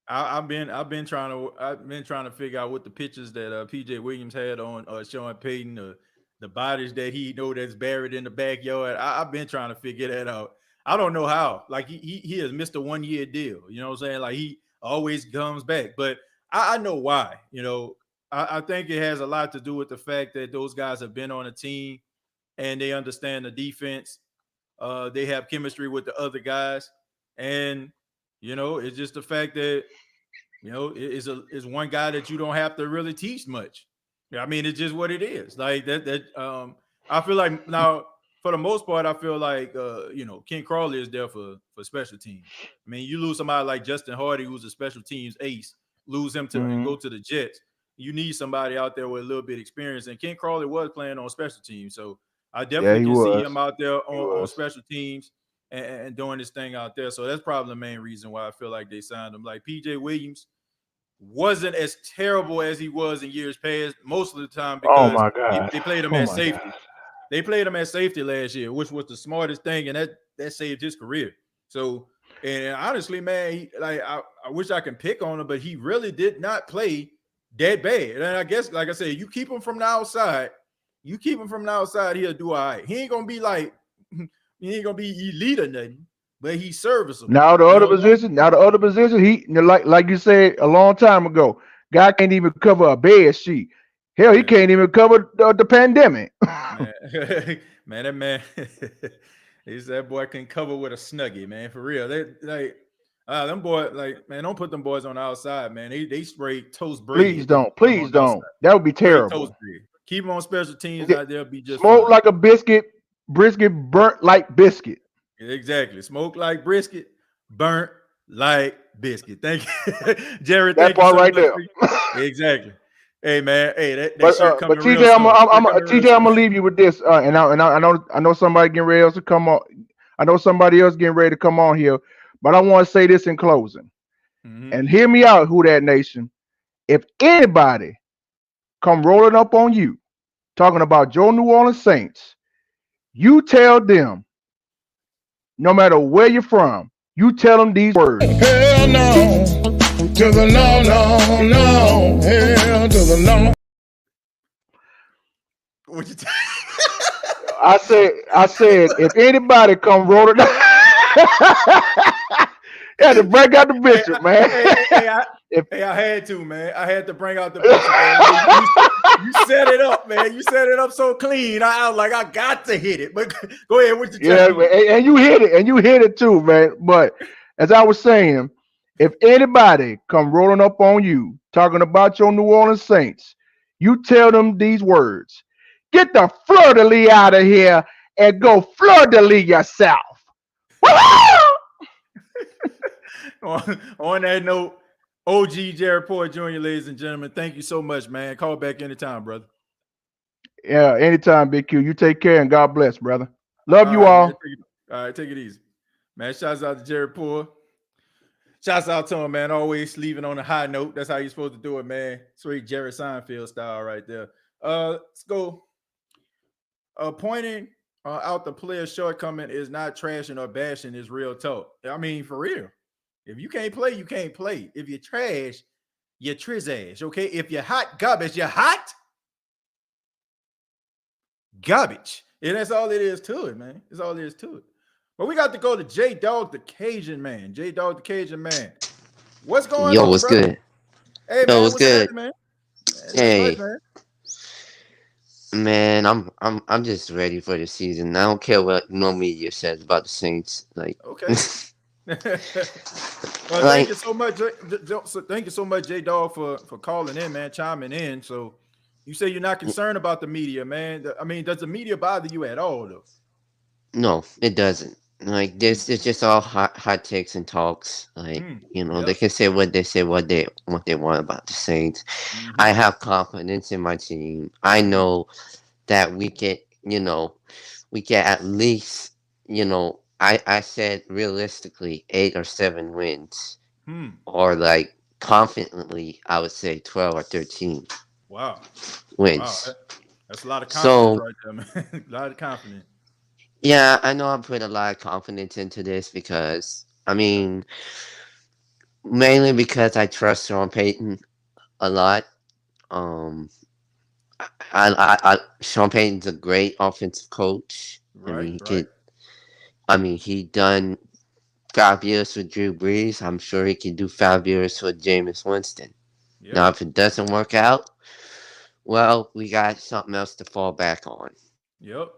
I've been trying to figure out what the pictures that PJ Williams had on Sean Payton, the bodies that he know that's buried in the backyard. I've been trying to figure that out. I don't know how. Like he has missed a 1-year deal. You know what I'm saying? Like he always comes back. But I know why. You know, I think it has a lot to do with the fact that those guys have been on a team and they understand the defense. They have chemistry with the other guys. And, you know, it's just the fact that, you know, it's one guy that you don't have to really teach much. I mean, it's just what it is. Like that I feel like now, for the most part, I feel like, you know, Ken Crawley is there for special teams. I mean, you lose somebody like Justin Hardy, who's a special teams ace, lose him to and go to the Jets. You need somebody out there with a little bit of experience. And Ken Crawley was playing on special teams. So I definitely can see him out there on special teams and doing this thing out there. So that's probably the main reason why I feel like they signed him. Like PJ Williams wasn't as terrible as he was in years past most of the time because they played him at safety. God. They played him at safety last year, which was the smartest thing, and that saved his career. So, and honestly, man, I wish I could pick on him, but he really did not play that bad. And I guess, like I said, you keep him from the outside, he'll do all right. He ain't gonna be like, he ain't gonna be elite or nothing, but he's serviceable. Now the other position, he like you said a long time ago, guy can't even cover a bed sheet. Hell, he can't even cover the pandemic. Man, that man, that boy can cover with a snuggie, man, for real. They like them boys, like, man, don't put them boys on the outside, man. They spray toast bread. Please don't. That would be terrible. Keep them on special teams out there. Be just smoke like a biscuit, brisket burnt like biscuit. Exactly. Smoke like brisket, burnt like biscuit. Thank you, Jared. That part right there. Exactly. Hey man, hey that but TJ, I'm gonna leave you with this, and I know somebody getting ready to come on. I know somebody else getting ready to come on here, but I want to say this in closing, and hear me out, Who Dat Nation. If anybody come rolling up on you talking about your New Orleans Saints, you tell them, no matter where you're from, you tell them these words. Hell no. To the no, hell to the no. What you I said, if anybody come rolling, had to break out the bishop, man. I had to, man. I had to bring out the bishop, man. You set it up, man. You set it up so clean. I was like, I got to hit it. But go ahead with your and you hit it, and you hit it too, man. But as I was saying, if anybody come rolling up on you talking about your New Orleans Saints, you tell them these words. Get the fleur-de-lis out of here and go fleur-de-lis yourself. On that note, OG Jared Porter Jr., ladies and gentlemen, thank you so much, man. Call back anytime, brother. Yeah, anytime, Big Q. You take care and God bless, brother. Love All you right, man. all. All right, take it easy. Man, shouts out to Jared Porter. Shouts out to him, man. Always leaving on a high note. That's how you're supposed to do it, man. Sweet Jerry Seinfeld style right there. Let's go. Pointing out the player's shortcoming is not trashing or bashing, is real talk. I mean, for real. If you can't play, you can't play. If you're trash, you're trizash. Okay. If you're hot garbage, you're hot garbage. And that's all it is to it, man. That's all there is to it. But we got to go to J Dog the Cajun man. J Dog the Cajun man. What's going Yo, on, what's brother? good? Hey, Yo, man, what's what's good? happening, man? Hey, Man. man, I'm just ready for the season. I don't care what no media says about the Saints. Like, Okay. Well, thank like you so much. Thank you so much, J Dog, for calling in, man, chiming in. So you say you're not concerned about the media, man. I mean, does the media bother you at all, though? no, it doesn't. Like this, it's just all hot takes and talks. Like, they Yep. can say what they say, what they want about the Saints. I have confidence in my team. I know that we get at least, I said realistically 8 or 7 wins, or like confidently, I would say 12 or 13 Wow. wins. That's a lot of confidence So right there, man. A lot of confidence. yeah, I know I put a lot of confidence into this because I mean, mainly because I trust Sean Payton a lot. Um, Sean Payton's a great offensive coach. I mean, Right. he done 5 years with Drew Brees. I'm sure he can do 5 years with Jameis Winston. Yeah. Now, if it doesn't work out, well, we got something else to fall back on. Yep.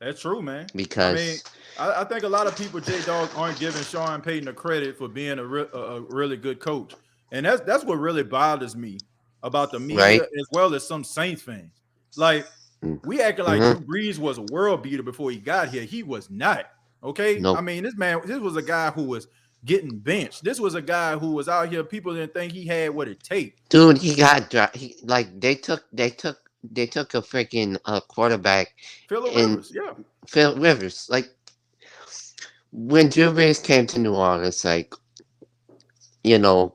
That's true, man. I mean, Because I think a lot of people, J Dog, aren't giving Sean Payton the credit for being a really good coach, and that's what really bothers me about the media right? as well as some Saints fans. Like we acting like Mm-hmm. Drew Brees was a world beater before he got here. He was not. Okay, I Nope. mean this was a guy who was getting benched. This was a guy who was out here. People didn't think he had what it takes. Dude, he got he like they took a freaking quarterback Phillip in Rivers, yeah, Phil Rivers. Like when Drew Brees came to New Orleans, like you know,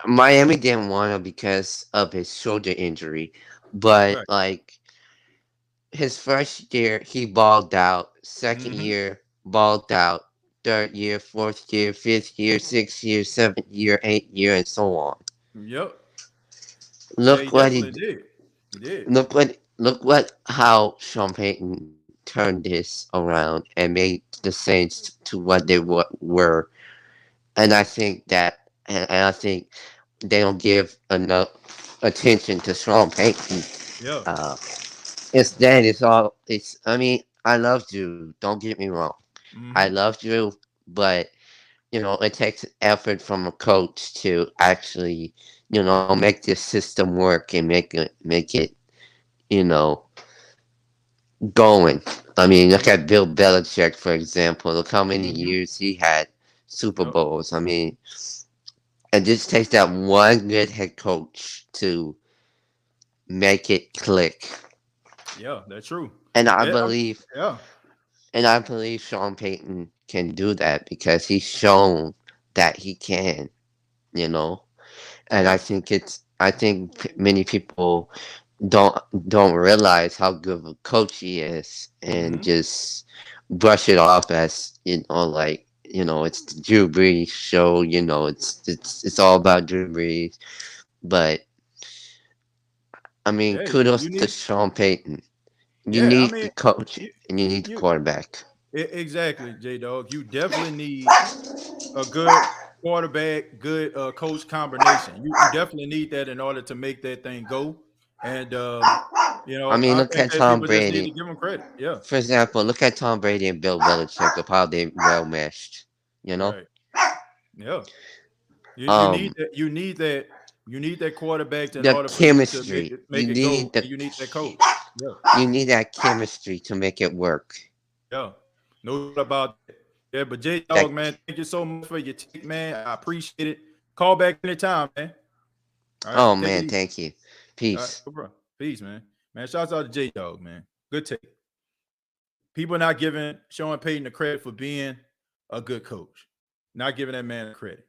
Miami didn't want him because of his shoulder injury, but right. like his first year he balled out. Second Mm-hmm. year balled out. Third year, fourth year, fifth year, sixth year, seventh year, 8th year, and so on. Yep. Yeah, he Look what definitely he did. He did. look what how Sean Payton turned this around and made the Saints to what they were. And I think they don't give enough attention to Sean Payton. Yeah. Uh, it's I mean, I love Drew, don't get me wrong. I Mm-hmm. love Drew, but it takes effort from a coach to actually, make this system work and make it, you know, going. I mean, look at Bill Belichick, for example. Look how many Mm-hmm. years he had Super Yep. Bowls. I mean, it just takes that one good head coach to make it click. Yeah, that's true. And I Yeah, believe, yeah. and I believe Sean Payton can do that because he's shown that he can. You know, and Yeah. I think many people don't don't realize how good of a coach he is and Mm-hmm. just brush it off as like it's the Drew Brees show. It's all about Drew Brees. But I mean, Hey, kudos you to need. Sean Payton. You Yeah, I need the mean, coach you, and you need the you quarterback. exactly, J Dog. You definitely need a good quarterback, good coach combination. You definitely need that in order to make that thing go. And I mean, I look think at that Tom people just need to Brady. give them credit. Yeah. For example, look at Tom Brady and Bill Belichick of how they well meshed. You know, Right. Yeah. You need um, that. You need that quarterback in the order for you to make chemistry. it You make it go. need the And you need that coach. Yeah. you need that chemistry to make it work. Yeah. No doubt about that. Yeah, but J Dog, Thank man, thank you so much for your take, man. I appreciate it. Call back anytime, man. All right, Oh take it man, easy. thank you. All right, Peace. no problem. Peace, man. Man, shouts out to J Dog, man. Good take. People not giving Sean Payton the credit for being a good coach. Not giving that man the credit.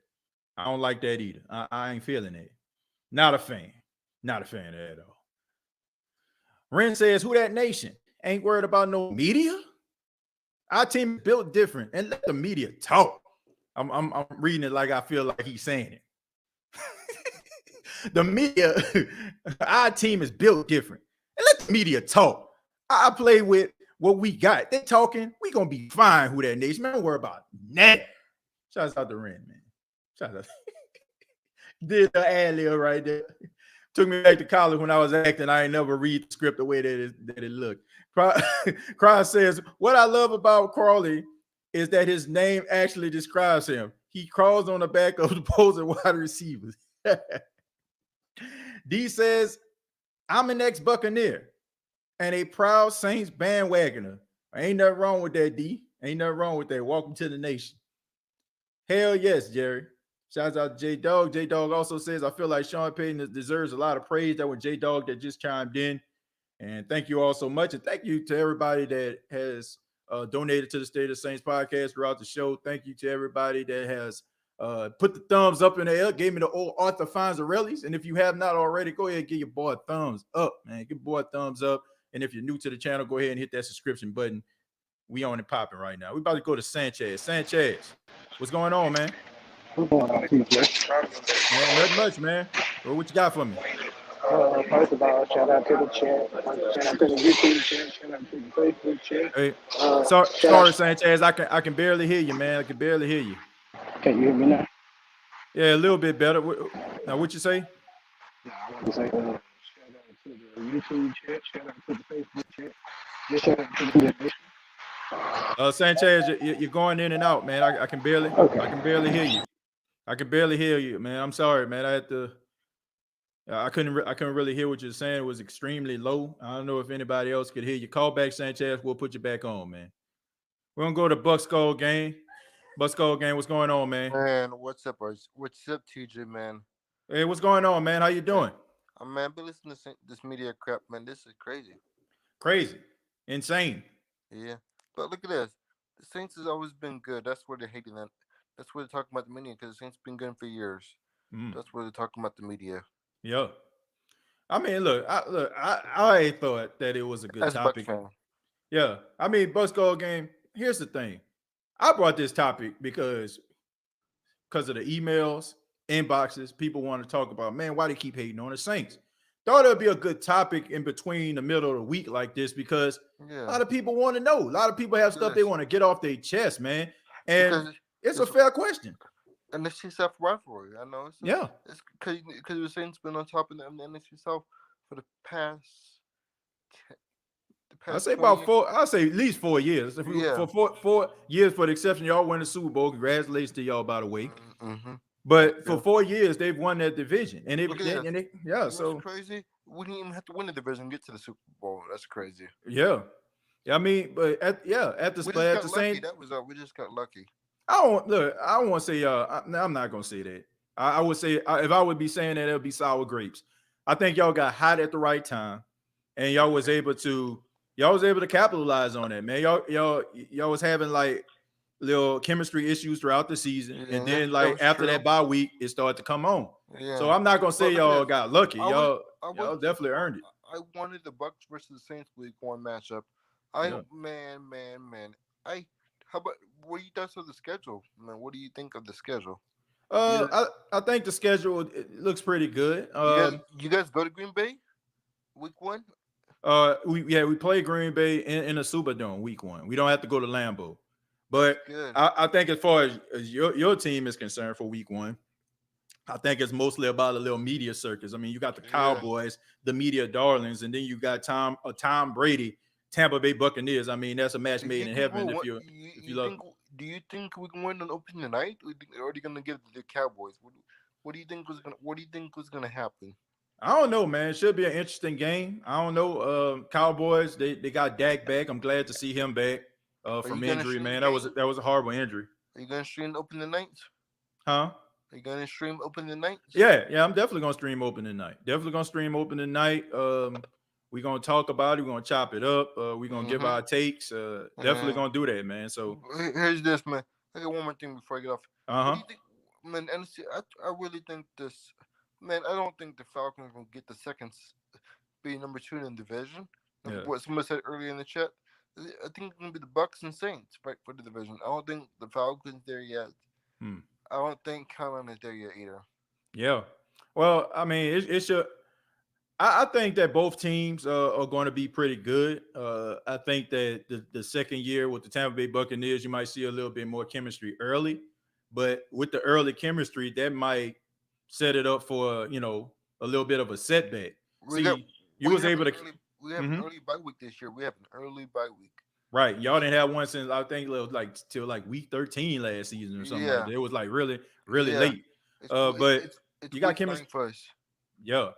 I don't like that either. I ain't feeling it. Not a fan. Not a fan at all. Ren says, who that nation? Ain't worried about no media? Our team is built different. And let the media talk. I'm reading it like I feel like he's saying it. The media, our team is built different. And let the media talk. I play with what we got. They talking, we gonna be fine who that nation. Man, don't worry about that. Shouts out to Ren, man. Shout out. Did the ad lib right there. Took me back to college when I was acting. I ain't never read the script the way that it looked. Cry says, what I love about Crawley is that his name actually describes him. He crawls on the back of the opposing wide receivers. D says, I'm an ex-Buccaneer and a proud Saints bandwagoner. Ain't nothing wrong with that, D. Ain't nothing wrong with that. Welcome to the nation. Hell yes, Jerry. Shouts out to J-Dog. J-Dog also says, I feel like Sean Payton deserves a lot of praise. That was J-Dog that just chimed in. And thank you all so much. And thank you to everybody that has donated to the State of Saints podcast throughout the show. Thank you to everybody that has put the thumbs up in the air, gave me the old Arthur Fonzarelli's. And if you have not already, go ahead and give your boy a thumbs up, man. Give your boy a thumbs up. And if you're new to the channel, go ahead and hit that subscription button. We on and popping right now. We about to go to Sanchez. Sanchez, what's going on, man? What's going on, TJ? Man, nothing much, man. Well, what you got for me? First of all, shout out to the chat. Shout out to the YouTube chat. Shout out to the Facebook chat. Hey, Shout sorry, out. Sanchez. I can barely hear you, man. I can barely hear you. Can you hear me now? Yeah, a little bit better. Now, what you say? No, I want to say shout out to the YouTube chat. Shout out to the Facebook chat. Just shout out to the nation. Sanchez, you're going in and out, man. I can barely hear you. I can barely hear you, man. I'm sorry, man. I couldn't really hear what you're saying. It was extremely low. I don't know if anybody else could hear you. Call back, Sanchez. We'll put you back on, man. We're gonna go to Buck Skull game. Buck Skull game. What's going on, man? Man, what's up, boys? What's up, TJ, man? Hey, what's going on, man? How you doing? Man, but listen to this media crap, man. This is crazy. Crazy. Insane. Yeah. But look at this. The Saints has always been good. That's where they're hating that. That's where they're talking about the media, because the Saints been good for years. That's where they're talking about the media. Yeah. I mean, look, I thought that it was a good topic. Yeah. I mean, Buck Skull game. Here's the thing. I brought this topic because of the emails, inboxes, people want to talk about, man, why they keep hating on the Saints. Thought it'd be a good topic in between the middle of the week like this, because a lot of people want to know. A lot of people have stuff they want to get off their chest, man. And it's a fair question. And the NFC South rivalry, I know. It's because the Saints been on top of the NFC South for the past. I say about 4. I say at least 4 years. For 4 years, for the exception, y'all won the Super Bowl. Congratulations to y'all, by the way. But for 4 years, they've won that division, and so crazy. We didn't even have to win the division to get to the Super Bowl. That's crazy. Yeah, I mean, but at the same, that was we just got lucky. I don't want to say I'm not gonna say that. I would say, if I would be saying that, it would be sour grapes. I think y'all got hot at the right time, and y'all was able to capitalize on that, man. Y'all was having like little chemistry issues throughout the season, and then like after that bye week, it started to come on. So I'm not gonna say y'all got lucky. Y'all definitely earned it. I wanted the Bucks versus the Saints Week 1 matchup. Man. How about what do you think of the schedule, man? What do you think of the schedule? I think the schedule looks pretty good. You guys go to Green Bay Week 1? We play Green Bay in a Superdome Week 1. We don't have to go to Lambeau. But I think as far as your team is concerned for Week 1, I think it's mostly about a little media circus. I mean, you got the Cowboys, the media darlings, and then you got Tom Brady, Tampa Bay Buccaneers. I mean, that's a match made in heaven. Do you think we can win on opening night? Or are you gonna give it to the Cowboys? What do you think was gonna happen? I don't know, man. It should be an interesting game. I don't know. Cowboys, they got Dak back. I'm glad to see him back. from injury, man. That was a horrible injury. Are you gonna stream opening nights? Huh? Are you gonna stream opening nights? Yeah, I'm definitely gonna stream opening night. Definitely gonna stream opening night. We're gonna talk about it. We're gonna chop it up. We're gonna give our takes. Definitely gonna do that, man. So here's this, man. I got one more thing before I get off. What do you think, man? Honestly, I really think this, man. I don't think the Falcons will get the second, be number 2 in the division. Yeah. What someone said earlier in the chat. I think it's gonna be the Bucks and Saints fight for the division. I don't think the Falcons there yet. I don't think Carolina's there yet either. Yeah. Well, I mean, it should. I think that both teams are going to be pretty good. I think that the second year with the Tampa Bay Buccaneers, you might see a little bit more chemistry early, but with the early chemistry, that might set it up for a little bit of a setback. We have Mm-hmm. an early bye week this year. We have an early bye week. Right. Y'all didn't have one since I think it was like till like week 13 last season or something like that. It was like really, really late. But you got chemistry for us. Yeah.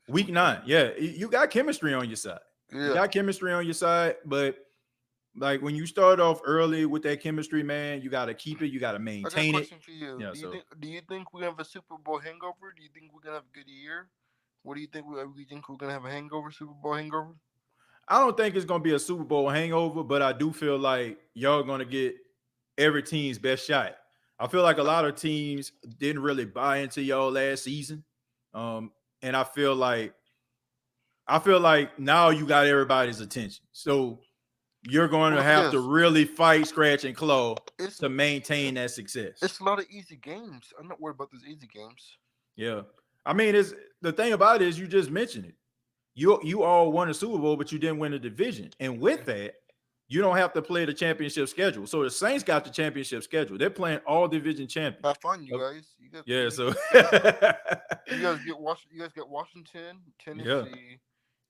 Week 9. Yeah. You got chemistry on your side. Yeah. You got chemistry on your side, but like when you start off early with that chemistry, man, you got to keep it. You got to maintain I got a it. question for you. Yeah, Do you think we're gonna have a Super Bowl hangover? Do you think we're gonna have a good year? What do you think? We think we're gonna have a hangover, Super Bowl hangover? I don't think it's gonna be a Super Bowl hangover, but I do feel like y'all are gonna get every team's best shot. I feel like a lot of teams didn't really buy into y'all last season, and I feel like now you got everybody's attention. So you're going to have to really fight, scratch, and claw to maintain that success. It's a lot of easy games. I'm not worried about those easy games. Yeah. I mean, it's the thing about it is you just mentioned it. You all won a Super Bowl, but you didn't win a division. And with that, you don't have to play the championship schedule. So the Saints got the championship schedule. They're playing all division champions. Have fun, you guys. Yeah, so you guys get Washington, Tennessee.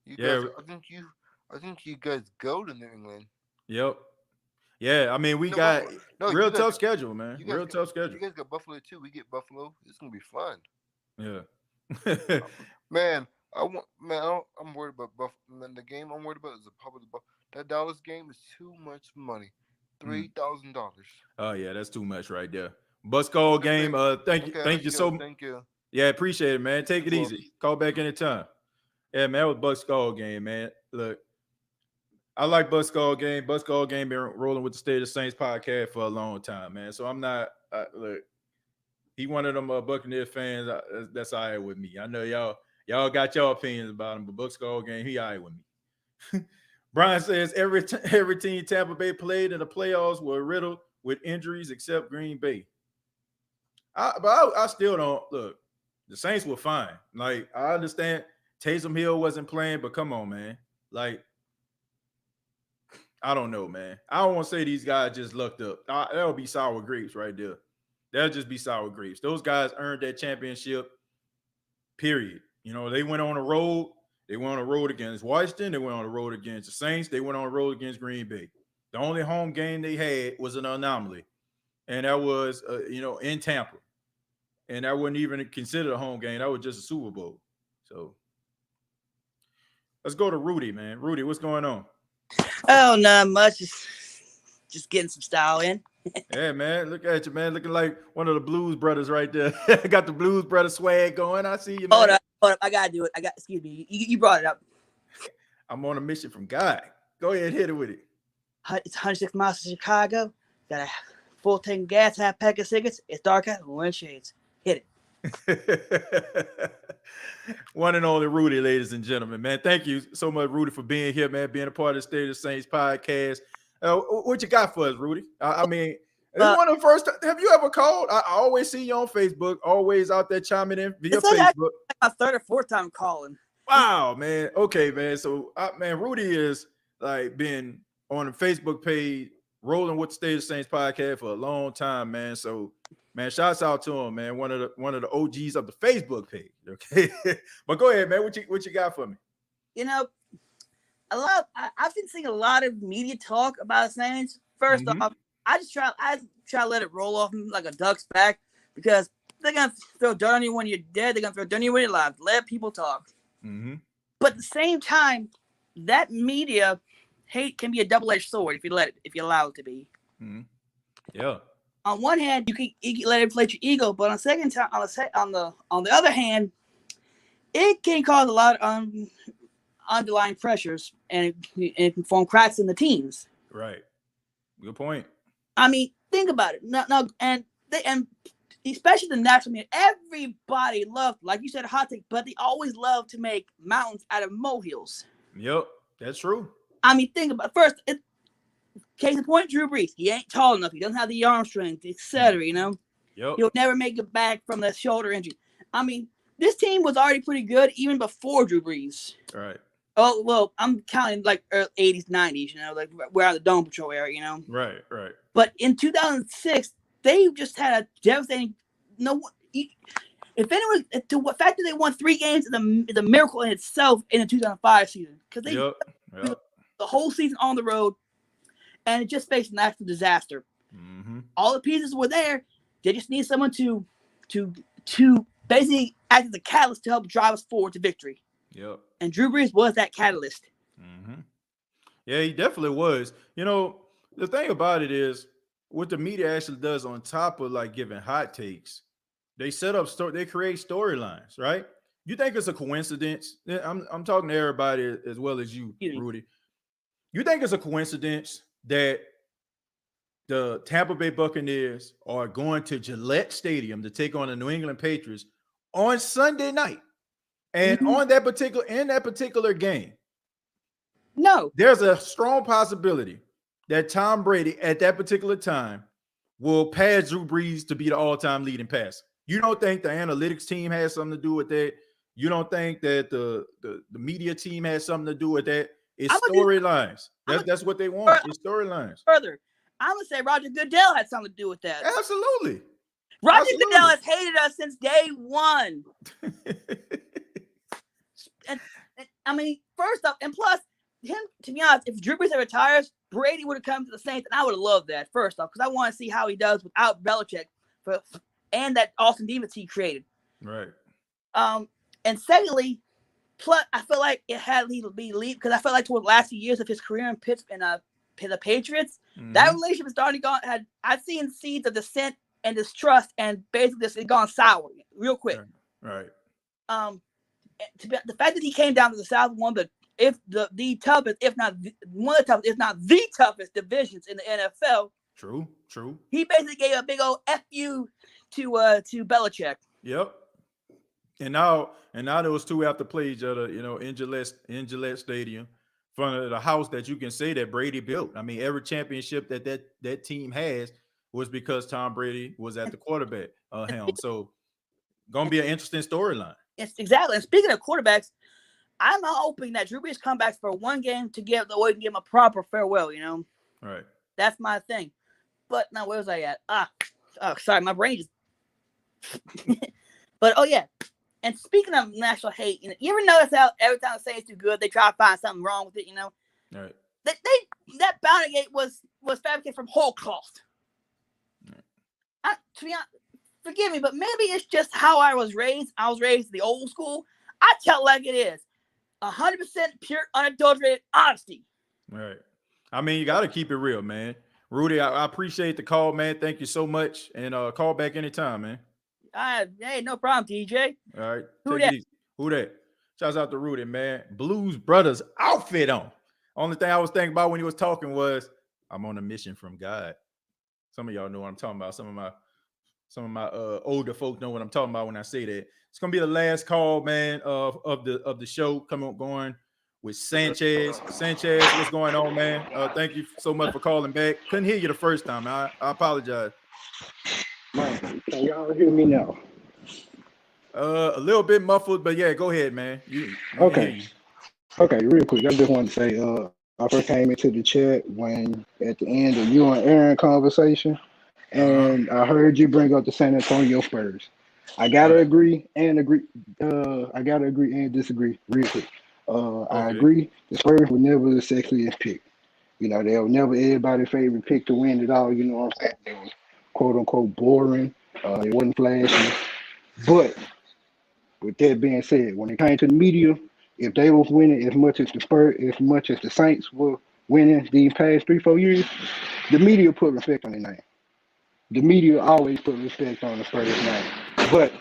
Yeah. I think you guys go to New England. Yep. Yeah, I mean, we got real tough schedule, man. Real tough schedule. You guys got Buffalo too. We get Buffalo. It's gonna be fun. Yeah. Man, I'm worried about Buffalo. Man, the game I'm worried about is probably that Dallas game is too much money. $3,000. Oh yeah, that's too much right there. Bus call game. Thank you so much. Thank you. Yeah, appreciate it, man. Take it easy. Call back anytime. Yeah, man, that was Buck Skull game, man. Look, I like Buck Skull game. Buck Skull game been rolling with the State of Saints podcast for a long time, man. So I'm not look. He one of them Buccaneer fans. That's all right with me. I know y'all got your opinions about him, but Buck Skull game, he all right with me. Brian says every team Tampa Bay played in the playoffs were riddled with injuries except Green Bay. But I still don't look. The Saints were fine. Like I understand. Taysom Hill wasn't playing, but come on, man. Like, I don't know, man. I don't want to say these guys just lucked up. That'll be sour grapes right there. That'll just be sour grapes. Those guys earned that championship, period. They went on the road. They went on the road against Washington. They went on the road against the Saints. They went on the road against Green Bay. The only home game they had was an anomaly, and that was, in Tampa. And that wasn't even considered a home game. That was just a Super Bowl. So let's go to Rudy, man. Rudy, what's going on? Oh, not much. Just getting some style in. Yeah, man. Look at you, man. Looking like one of the Blues Brothers right there. Got the Blues Brothers swag going. I see you, man. Hold up. I got to do it. Excuse me. You brought it up. I'm on a mission from God. Go ahead, hit it with it. It's 106 miles to Chicago. Got a full tank of gas, half pack of cigarettes. It's dark out. Wearing shades. Hit it. One and only Rudy, ladies and gentlemen, man. Thank you so much, Rudy, for being here, man, being a part of the State of the Saints podcast. What you got for us, Rudy? I mean, it's one of the first. Have you ever called? I always see you on Facebook, always out there chiming in via Facebook. My third or fourth time calling. Wow, man. Okay, man. So, man, Rudy is like been on the Facebook page, rolling with the State of the Saints podcast for a long time, man. So, man, shouts out to him, man. One of the OGs of the Facebook page. Okay, but go ahead, man. What you got for me? I've been seeing a lot of media talk about the Saints. First off, I try to let it roll off like a duck's back because they're gonna throw dirt on you when you're dead. They're gonna throw dirt on you when you're alive. Let people talk. But at the same time, that media hate can be a double-edged sword if you allow it to be. Mm-hmm. Yeah. On one hand, you can let it inflate your ego, but on the other hand, it can cause a lot of underlying pressures and it can form cracks in the teams. Right. Good point. I mean, think about it. No, and especially the national media, everybody loved, like you said, a hot take, but they always love to make mountains out of molehills. Yep, that's true. I mean, think about it. First. Case in point, Drew Brees. He ain't tall enough. He doesn't have the arm strength, etc. You know, he'll never make it back from that shoulder injury. I mean, this team was already pretty good even before Drew Brees. Right. Oh well, I'm counting like early 80s, 90s. You know, like we're out of the Dome Patrol era. You know. Right. But in 2006, they just had a devastating. If anyone, to the fact that they won 3 games is a miracle in itself in the 2005 season because they the whole season on the road. And it just faced an actual disaster. Mm-hmm. All the pieces were there. They just need someone to basically act as a catalyst to help drive us forward to victory. Yep. And Drew Brees was that catalyst. Mm-hmm. Yeah, he definitely was. You know, the thing about it is what the media actually does on top of like giving hot takes, they they create storylines, right? You think it's a coincidence? I'm talking to everybody as well as you, Rudy. You think it's a coincidence that the Tampa Bay Buccaneers are going to Gillette Stadium to take on the New England Patriots on Sunday night, and in that particular game, no, there's a strong possibility that Tom Brady at that particular time will pass Drew Brees to be the all-time leading passer. You don't think the analytics team has something to do with that? You don't think that the media team has something to do with that? It's storylines. That's what they want. It's storylines. Further, I'm gonna say Roger Goodell had something to do with that. Absolutely. Roger Goodell has hated us since day one. and I mean, first off, and plus, him, to be honest, if Drew Brees ever retires, Brady would have come to the Saints, and I would have loved that. First off, because I want to see how he does without Belichick, and that awesome defense he created. Right. And secondly. Plus, I feel like it had to be lead because I felt like toward the last few years of his career in Pittsburgh and the Patriots, that relationship is starting to go. I've seen seeds of dissent and distrust, and basically this has gone sour real quick. Right. The fact that he came down to the South, the toughest, if not one of the toughest, if not the toughest divisions in the NFL. True. He basically gave a big old FU to Belichick. Yep. And now those two have to play each other, you know, in Gillette Stadium, in front of the house that you can say that Brady built. I mean, every championship that team has was because Tom Brady was at the quarterback helm. So, gonna be an interesting storyline. Yes, exactly. And speaking of quarterbacks, I'm hoping that Drew Brees comes back for one game to give him a proper farewell. You know, right? That's my thing. But now, where was I at? Sorry, my brain just. But yeah. And speaking of national hate, you ever notice how every time the Saints do good, they try to find something wrong with it? You know, right? That bounty gate was fabricated from whole cloth. Right. To be honest, forgive me, but maybe it's just how I was raised. I was raised the old school. I tell it like it is, 100% pure, unadulterated honesty. Right. I mean, you got to keep it real, man. Rudy, I appreciate the call, man. Thank you so much, and call back anytime, man. Hey, no problem, DJ. All right. Who that? Who that? Shouts out to Rudy, man. Blues Brothers outfit on. Only thing I was thinking about when he was talking was, I'm on a mission from God. Some of y'all know what I'm talking about. Some of my older folks know what I'm talking about when I say that. It's gonna be the last call, man, of the show. Going with Sanchez. Sanchez, what's going on, man? Thank you so much for calling back. Couldn't hear you the first time. I apologize. Man, can y'all hear me now? A little bit muffled, but yeah, go ahead, man. Okay, real quick. I just want to say, I first came into the chat when at the end of you and Aaron conversation, and I heard you bring up the San Antonio Spurs. I gotta agree and disagree real quick. I agree. The Spurs were never the sexiest pick. You know, they were never everybody's favorite pick to win it all. You know what I'm saying? They was quote unquote boring. It wasn't flashy. But with that being said, when it came to the media, if they was winning as much as the Spurs, as much as the Saints were winning these past 3-4 years, the media put respect on their name. The media always put respect on the Spurs name. But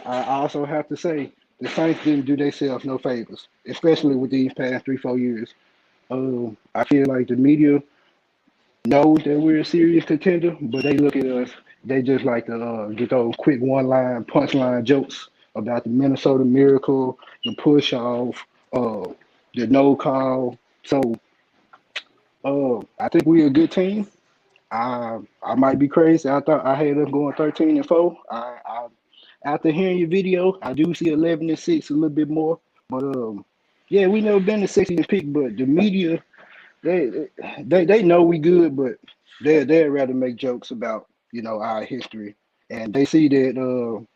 I also have to say the Saints didn't do themselves no favors, especially with these past 3-4 years. I feel like the media knows that we're a serious contender, but they look at us. They just like to get those quick one-line, punchline jokes about the Minnesota Miracle, the push off, the no call. So I think we're a good team. I might be crazy. I thought I had us going 13-4. I after hearing your video, I do see 11-6 a little bit more. But yeah, we never been the 60th pick, but the media they know we good, but they'd rather make jokes about our history, and they see that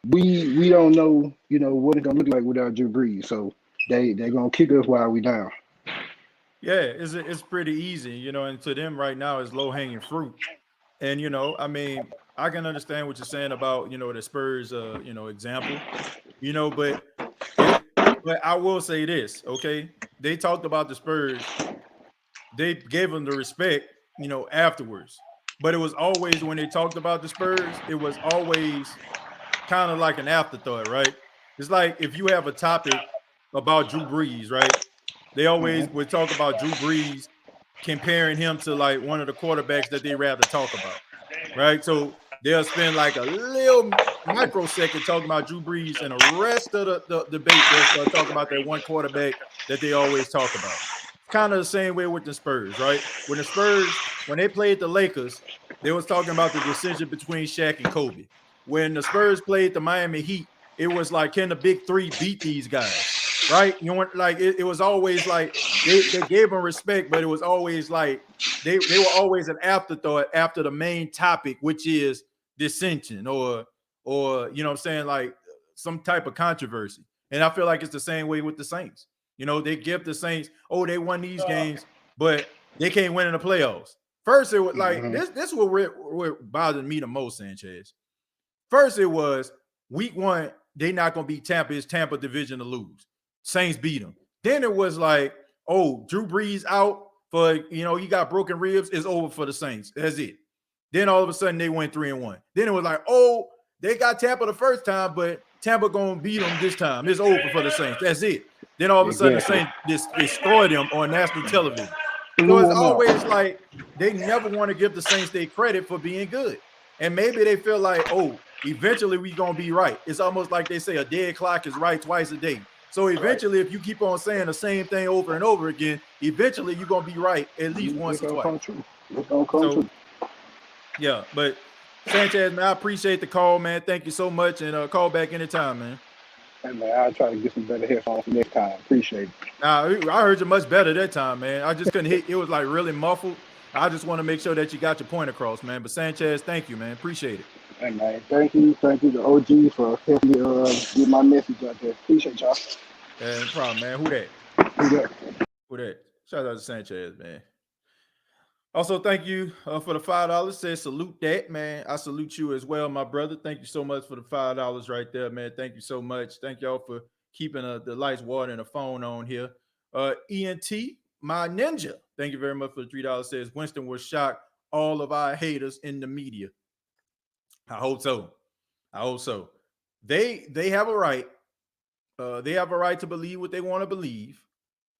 we don't know what it's gonna look like without Drew Brees, so they're gonna kick us while we down. Yeah, it's pretty easy, and to them right now is low hanging fruit. And I mean, I can understand what you're saying about the Spurs example, but I will say this, okay? They talked about the Spurs, they gave them the respect, afterwards. But it was always when they talked about the Spurs, it was always kind of like an afterthought, right? It's like if you have a topic about Drew Brees, right? They always would talk about Drew Brees, comparing him to like one of the quarterbacks that they rather talk about, right? So they'll spend like a little microsecond talking about Drew Brees, and the rest of the debate they'll start talking about that one quarterback that they always talk about. Kind of the same way with the Spurs, right? When the Spurs, when they played the Lakers, they was talking about the decision between Shaq and Kobe. When the Spurs played the Miami Heat, it was like, can the big three beat these guys? Right? Like it was always like they gave them respect, but it was always like they were always an afterthought after the main topic, which is dissension or what I'm saying, like some type of controversy. And I feel like it's the same way with the Saints. They give the Saints, oh, they won these games, but they can't win in the playoffs. First, it was like this is what bothered me the most, Sanchez. First, it was week 1, they not gonna beat Tampa. It's Tampa division to lose. Saints beat them. Then it was like, oh, Drew Brees out for he got broken ribs. It's over for the Saints. That's it. Then all of a sudden they went 3-1. Then it was like, oh, they got Tampa the first time, but Tampa gonna beat them this time. It's over for the Saints. That's it. Then all of a sudden the Saints destroy them on national television. So it's always like they never want to give the Saints their credit for being good. And maybe they feel like, oh, eventually we gonna be right. It's almost like they say a dead clock is right twice a day. So eventually, if you keep on saying the same thing over and over again, eventually you're gonna be right at least once or twice. It's gonna come true. Yeah, but Sanchez, man, I appreciate the call, man. Thank you so much, and call back anytime, man. Hey, man, I'll try to get some better headphones next time. Appreciate it. Nah, I heard you much better that time, man. I just couldn't hit. It was like really muffled. I just want to make sure that you got your point across, man. But Sanchez, thank you, man. Appreciate it. Hey, man, thank you to OG for helping me get my message out there. Appreciate y'all. Yeah, no problem, man. Who that? Shout out to Sanchez, man. Also, thank you for the $5. Says salute that, man. I salute you as well, my brother. Thank you so much for the $5 right there, man. Thank you so much. Thank y'all for keeping the lights, water, and the phone on here. ENT, my ninja. Thank you very much for the $3. Says Winston was shocked. All of our haters in the media. I hope so. They have a right. They have a right to believe what they want to believe,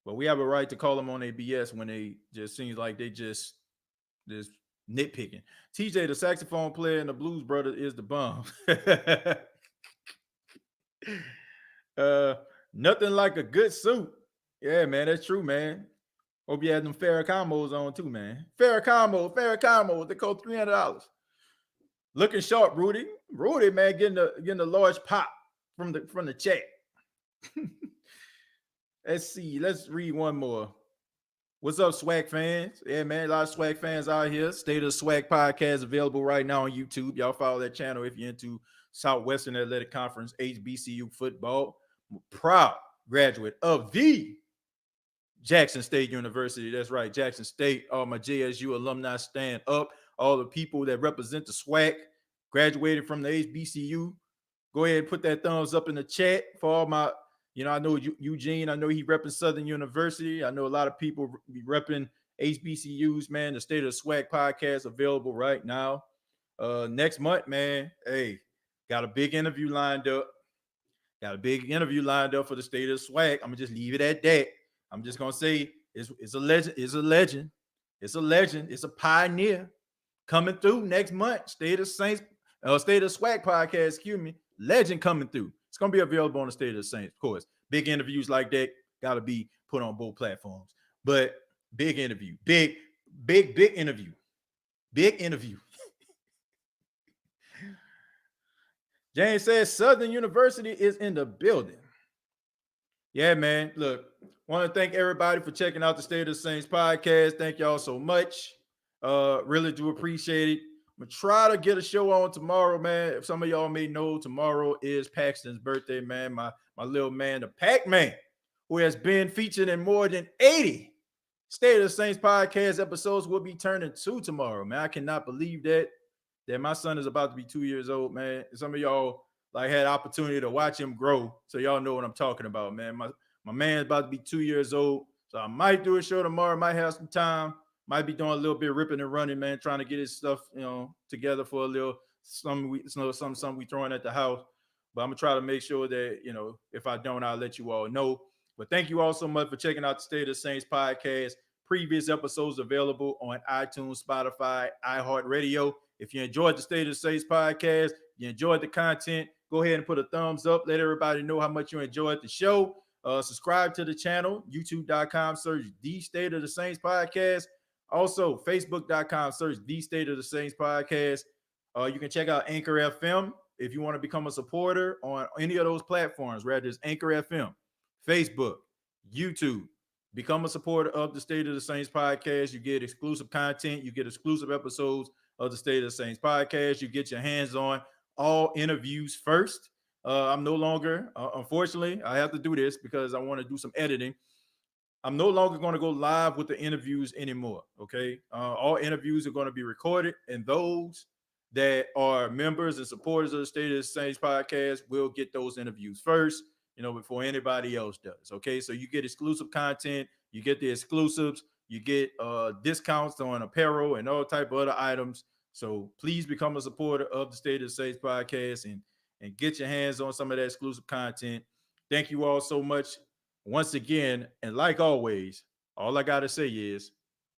but we have a right to call them on their BS when they just seems like they just nitpicking. TJ, the saxophone player in the Blues Brothers, is the bomb. Nothing like a good suit. Yeah, man, that's true, man. Hope you had them Farrakamos on too, man. Farrakamo. They cost $300. Looking sharp, Rudy. Rudy, man, getting a large pop from the chat. Let's see. Let's read one more. What's up, swag fans? Yeah, man, a lot of swag fans out here. State of the Swag podcast available right now on YouTube. Y'all follow that channel if you're into Southwestern Athletic Conference, HBCU football. I'm a proud graduate of the Jackson State University. That's right, Jackson State. All my JSU alumni stand up. All the people that represent the swag graduated from the HBCU. Go ahead and put that thumbs up in the chat for all my You know, I know Eugene. I know he repping Southern University. I know a lot of people be repping HBCUs, man. The State of the Swag podcast available right now. Next month, man. Hey, got a big interview lined up. Got a big interview lined up for the State of the Swag. I'm gonna just leave it at that. I'm just gonna say it's a legend. It's a legend. It's a legend. It's a pioneer coming through next month. State of Saints, State of Swag podcast. Excuse me. Legend coming through. It's gonna be available on the State of the Saints, of course. Big interviews like that gotta be put on both platforms. But big interview, big interview, big interview. James says Southern University is in the building. Yeah, man. Look, want to thank everybody for checking out the State of the Saints podcast. Thank y'all so much. Really do appreciate it. I'm gonna try to get a show on tomorrow, man. If some of y'all may know, tomorrow is Paxton's birthday, man. My little man, the Pac-Man, who has been featured in more than 80 State of the Saints podcast episodes, will be turning 2 tomorrow, man. I cannot believe that my son is about to be 2 years old, man. Some of y'all like had opportunity to watch him grow, so y'all know what I'm talking about, man. My man's about to be 2 years old, so I might do a show tomorrow. Might have some time. Might be doing a little bit of ripping and running, man. Trying to get his stuff, together for a little something we throwing at the house. But I'm gonna try to make sure that if I don't, I'll let you all know. But thank you all so much for checking out the State of the Saints podcast. Previous episodes available on iTunes, Spotify, iHeartRadio. If you enjoyed the State of the Saints podcast, you enjoyed the content, go ahead and put a thumbs up. Let everybody know how much you enjoyed the show. Subscribe to the channel, youtube.com, search The State of the Saints podcast. Also, facebook.com, search The State of the Saints podcast. You can check out Anchor FM if you want to become a supporter on any of those platforms, whether it's Anchor FM, Facebook, YouTube. Become a supporter of the State of the Saints podcast. You get exclusive content. You get exclusive episodes of the State of the Saints podcast. You get your hands on all interviews first. I'm no longer, unfortunately, I have to do this because I want to do some editing. I'm no longer going to go live with the interviews anymore, okay? All interviews are going to be recorded, and those that are members and supporters of the State of the Saints podcast will get those interviews first, before anybody else does, okay? So you get exclusive content, you get the exclusives, you get discounts on apparel and all type of other items. So please become a supporter of the State of the Saints podcast and get your hands on some of that exclusive content. Thank you all so much once again. And like always, all I got to say is